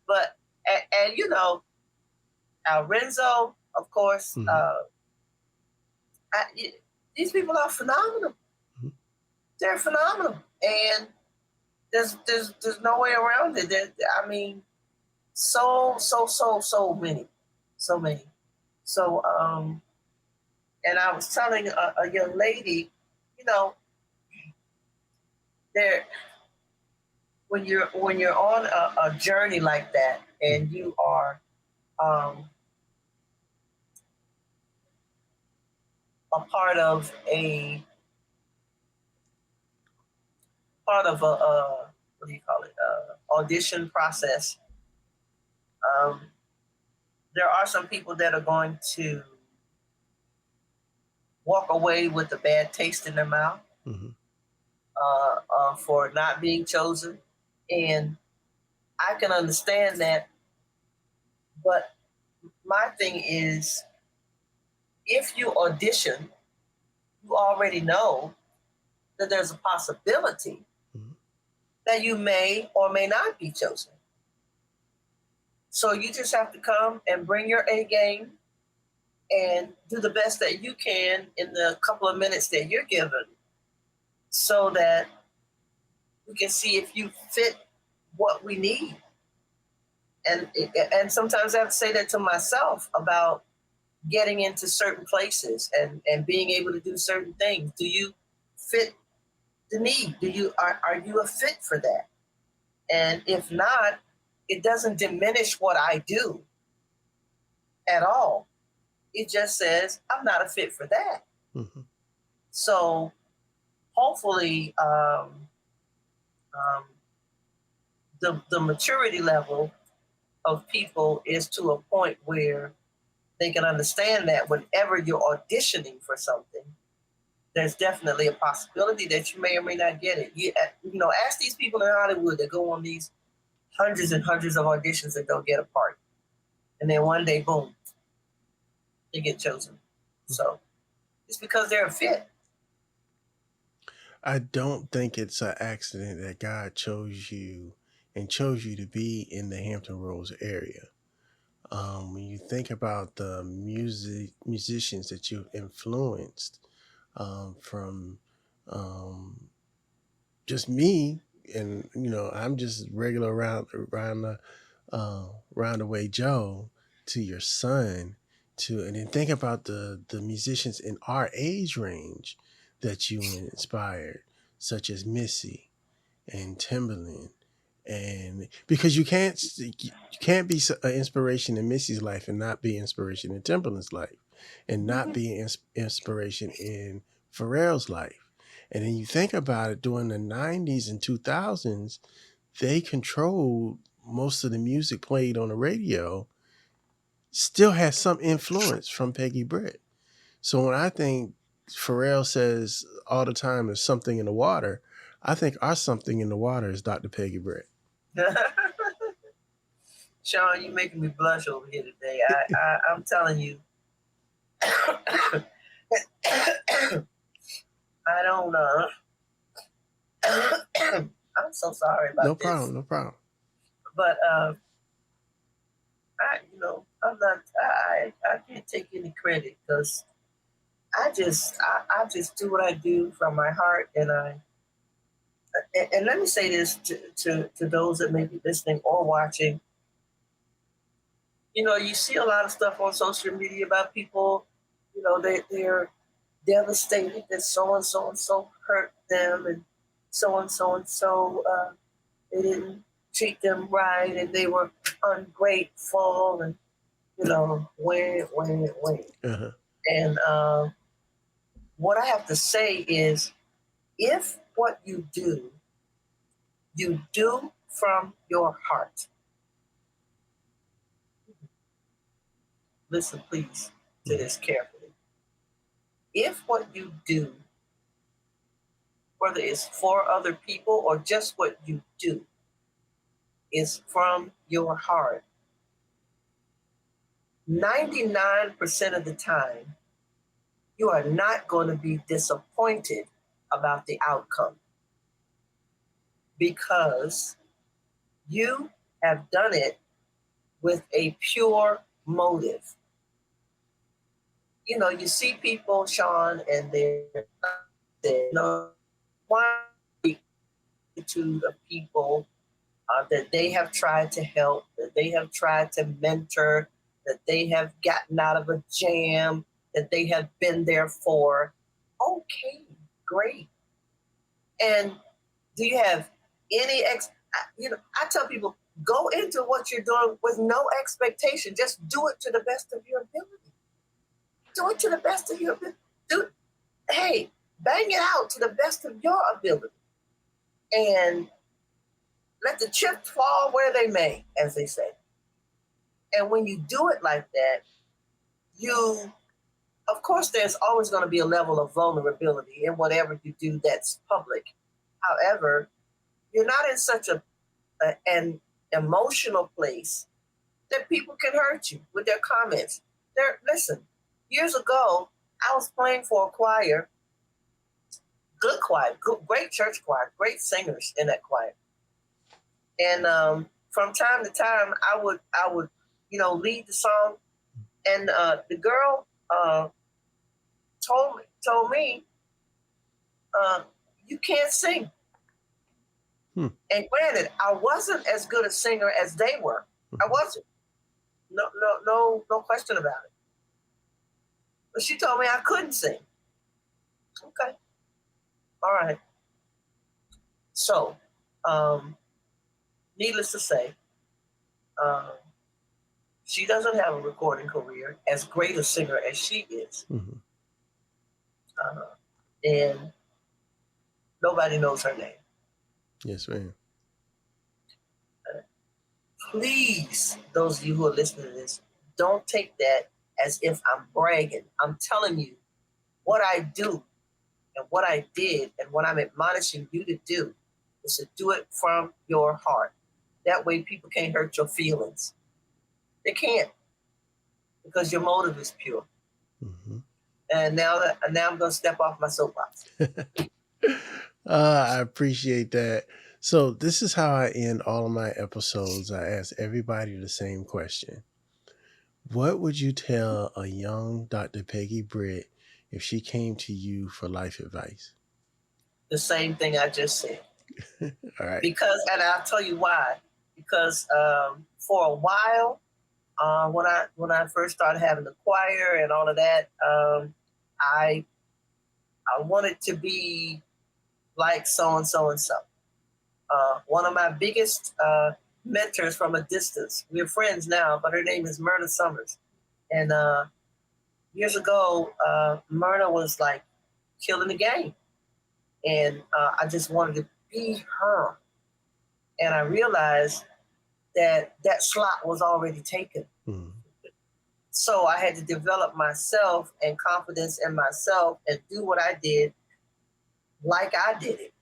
But, and you know, Renzo, of course, these people are phenomenal. Mhm. They're phenomenal. And there's no way around it. I mean, so many. So many. So, and I was telling a young lady, you know, there when you're on a journey like that, and you are a part of a what do you call it, audition process. There are some people that are going to walk away with a bad taste in their mouth for not being chosen, and I can understand that. But my thing is, if you audition, you already know that there's a possibility that you may or may not be chosen. So you just have to come and bring your A game and do the best that you can in the couple of minutes that you're given, so that we can see if you fit what we need. And sometimes I have to say that to myself about getting into certain places and being able to do certain things. Do you fit the need? Are you a fit for that? And if not, it doesn't diminish what I do at all. It just says I'm not a fit for that. So hopefully, the maturity level of people is to a point where they can understand that whenever you're auditioning for something, there's definitely a possibility that you may or may not get it. You know, ask these people in Hollywood that go on these hundreds and hundreds of auditions and don't get a part. And then one day, boom, they get chosen. So it's because they're a fit. I don't think it's an accident that God chose you and chose you to be in the Hampton Roads area. When you think about the musicians that you've influenced, from just me, and I'm just regular roundaway Joe, to your son, and then think about the musicians in our age range that you inspired, such as Missy and Timberland. And because you can't be an inspiration in Missy's life and not be inspiration in Timberland's life, and not be inspiration in Pharrell's life. And then you think about it, during the 90s and 2000s, they controlled most of the music played on the radio, still has some influence from Peggy Britt. So when I think Pharrell says all the time there's something in the water, I think our something in the water is Dr. Peggy Britt. Sean, you're making me blush over here today. I'm telling you. I don't know. I'm so sorry about this. No problem. But I'm not. I can't take any credit, because I just do what I do from my heart, and let me say this to those that may be listening or watching. You know, you see a lot of stuff on social media about people. You know, they're devastated that so and so hurt them, and so they didn't treat them right, and they were ungrateful, and when. Uh-huh. And what I have to say is, if what you do from your heart. Listen, please, to this carefully. If what you do whether it's for other people or just what you do, is from your heart, 99% of the time, you are not going to be disappointed about the outcome because you have done it with a pure motive. You know, you see people, Sean, and they're, you know, one multitude of people that they have tried to help, that they have tried to mentor, that they have gotten out of a jam, that they have been there for. Okay, great. And do you have any I tell people, go into what you're doing with no expectation. Just do it to the best of your ability. Do it to the best of your ability. Hey, bang it out to the best of your ability. And let the chips fall where they may, as they say. And when you do it like that, of course, there's always going to be a level of vulnerability in whatever you do that's public. However, you're not in such an emotional place that people can hurt you with their comments. Listen, years ago, I was playing for a choir, good choir, great church choir, great singers in that choir. And from time to time, I would lead the song, and the girl told me, you can't sing. And granted, I wasn't as good a singer as they were. I wasn't. No question about it. But she told me I couldn't sing. Okay. All right. So, needless to say, she doesn't have a recording career as great a singer as she is. Mm-hmm. And nobody knows her name. Yes, ma'am. Please, those of you who are listening to this, don't take that as if I'm bragging. I'm telling you what I do and what I did and what I'm admonishing you to do is to do it from your heart. That way people can't hurt your feelings. They can't, because your motive is pure. Mm-hmm. And now I'm going to step off my soapbox. I appreciate that. So this is how I end all of my episodes. I ask everybody the same question. What would you tell a young Dr. Peggy Britt if she came to you for life advice? The same thing I just said. All right. And I'll tell you why. Because for a while, when I first started having the choir and all of that, I wanted to be like so and so and so. One of my biggest mentors from a distance, we're friends now, but her name is Myrna Summers. And years ago, Myrna was like killing the game. And I just wanted to be her. And I realized that slot was already taken. Mm. So I had to develop myself and confidence in myself and do what I did like I did it.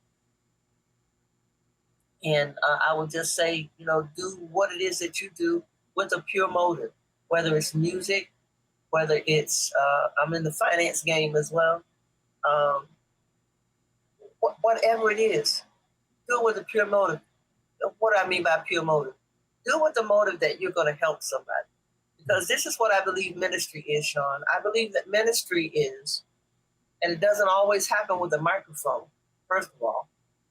And I would just say, do what it is that you do with a pure motive, whether it's music, whether it's, I'm in the finance game as well. Whatever it is, do it with a pure motive. What do I mean by pure motive? Do it with the motive that you're going to help somebody. Because this is what I believe ministry is, Sean. I believe that ministry is, and it doesn't always happen with a microphone, first of all.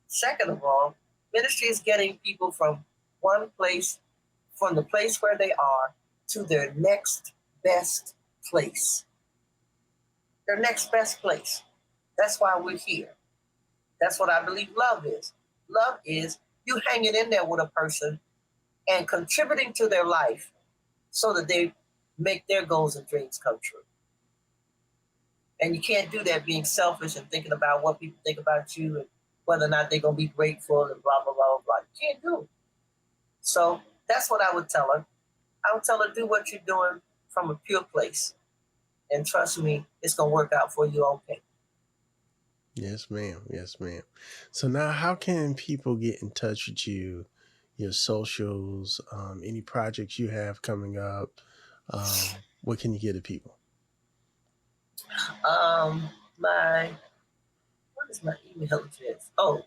Second of all, ministry is getting people from the place where they are, to their next best place. Their next best place. That's why we're here. That's what I believe love is. Love is you hanging in there with a person and contributing to their life so that they make their goals and dreams come true. And you can't do that being selfish and thinking about what people think about you and whether or not they're going to be grateful and blah, blah, blah, blah. You can't do it. So that's what I would tell her. I would tell her, do what you're doing from a pure place. And trust me, it's going to work out for you okay. Yes, ma'am. Yes, ma'am. So now, how can people get in touch with you? Your socials, any projects you have coming up? What can you get to people? My what is my email address? Oh,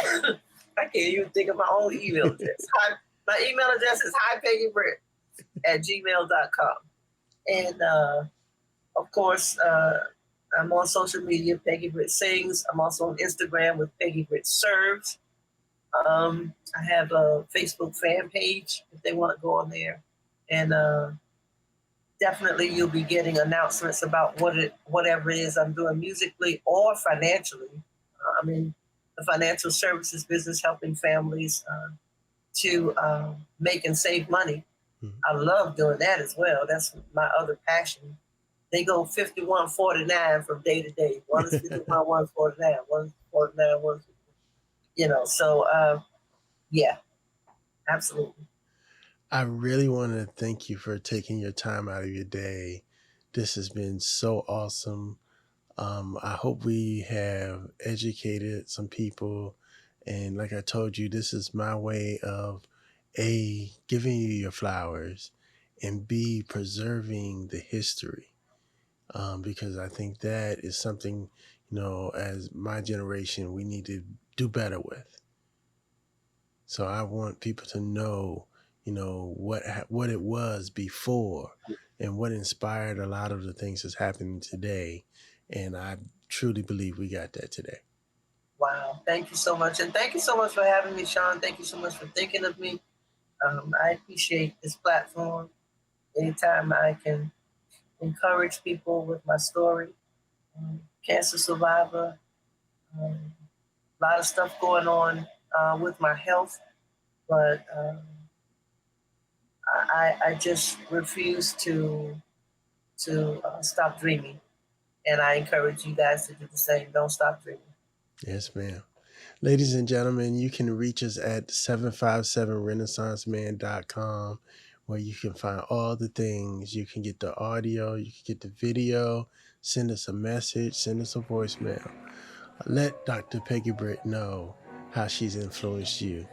I can't even think of my own email address. My email address is highpeggybritt@gmail.com. And of course, I'm on social media, Peggy Britt Sings. I'm also on Instagram with Peggy Britt Serves. I have a Facebook fan page if they want to go on there. And definitely you'll be getting announcements about whatever it is I'm doing musically or financially. I'm in the financial services business, helping families to make and save money. Mhm. I love doing that as well. That's my other passion. They go 51.49 from day to day. One is 51.149, one is 49, one, So yeah, absolutely. I really want to thank you for taking your time out of your day. This has been so awesome. I hope we have educated some people. And like I told you, this is my way of A, giving you your flowers, and B, preserving the history. Because I think that is something, as my generation, we need to do better with. So I want people to know, what it was before and what inspired a lot of the things that's happening today. And I truly believe we got that today. Wow. Thank you so much. And thank you so much for having me, Sean. Thank you so much for thinking of me. I appreciate this platform. Anytime I can encourage people with my story, cancer survivor, a lot of stuff going on with my health, but I just refuse to stop dreaming. And I encourage you guys to do the same. Don't stop dreaming. Yes, ma'am. Ladies and gentlemen, you can reach us at 757renaissanceman.com, where you can find all the things. You can get the audio, you can get the video, send us a message, send us a voicemail. Let Dr. Peggy Britt know how she's influenced you.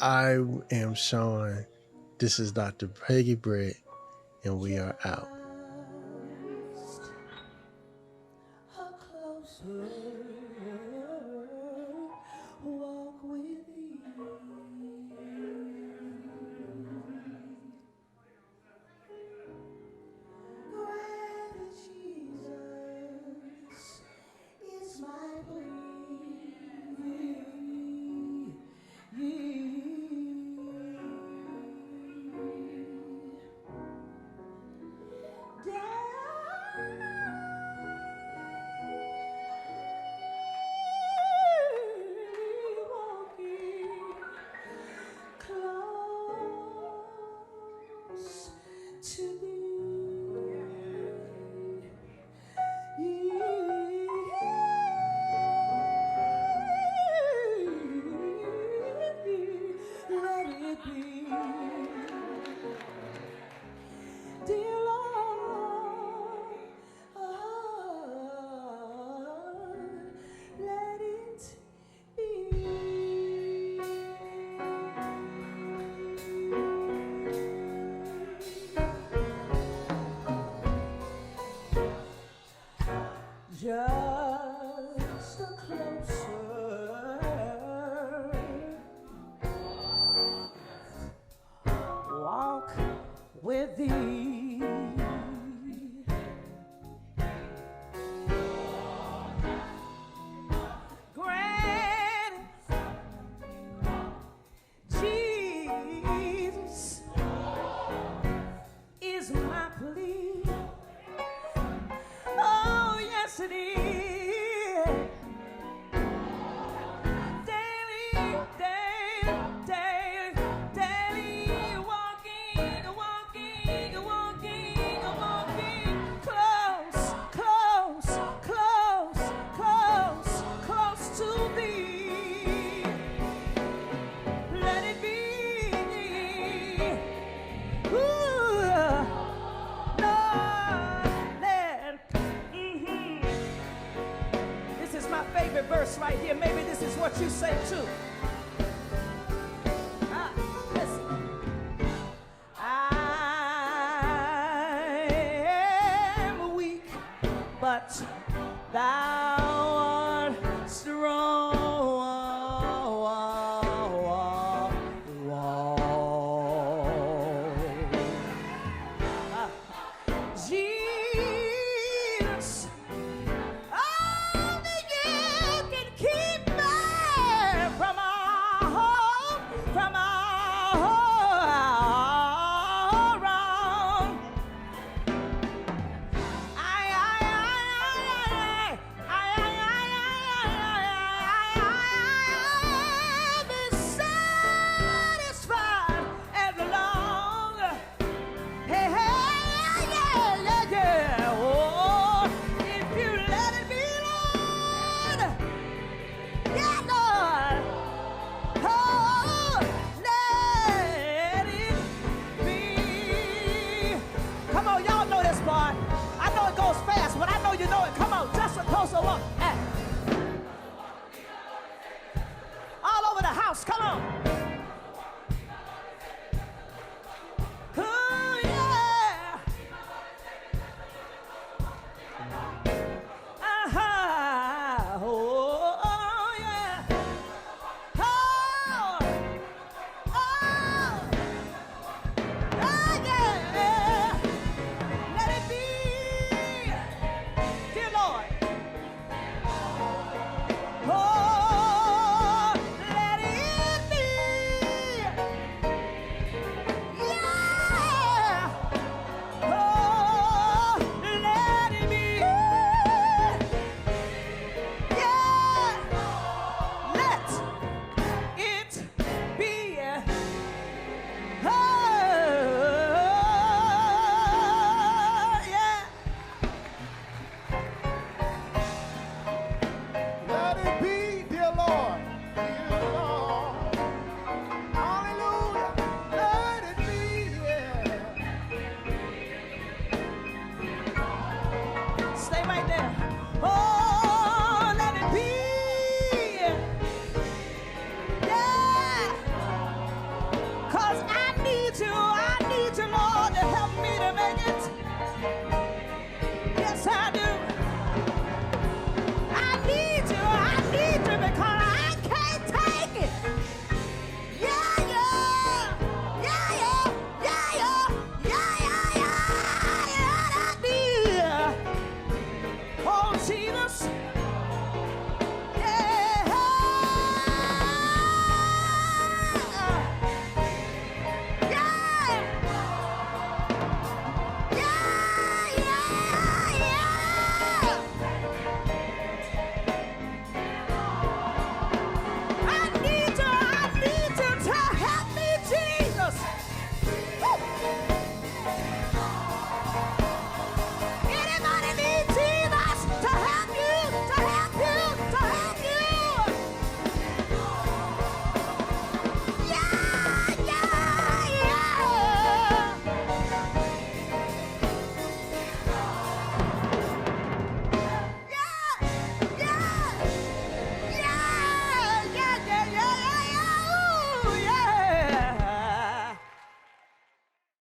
I am Sean. This is Dr. Peggy Britt, and we are out. Walk with thee. Great Jesus is my close to thee. Let it be, dear Lord, let it be. Just a closer walk with thee. Great Jesus is my plea. Oh, yes it is. Daily, daily, daily, daily walking, walking, walking, walking. Close, close, close, close, close to thee. Let it be. Ooh, Lord, let my favorite verse right here. Maybe this is what you say too. Listen. I am weak, but thou art strong. Jesus, only you can keep me from all wrong. Be satisfied as long. Hey, hey, yeah, yeah, yeah. Oh, if you let it be, Lord. Yeah, Lord. Oh, let it be. Come on, y'all know this part. I know it goes fast, but I know you know it. Come on, just a closer look. Hey. All over the house, come on. Oh, yeah. Uh-huh. Oh, yeah. Oh, yeah. Let it be. Dear Lord. Oh, let it be. Yeah. Oh, let it be. Yeah. Let it be. Oh, yeah. Let it be.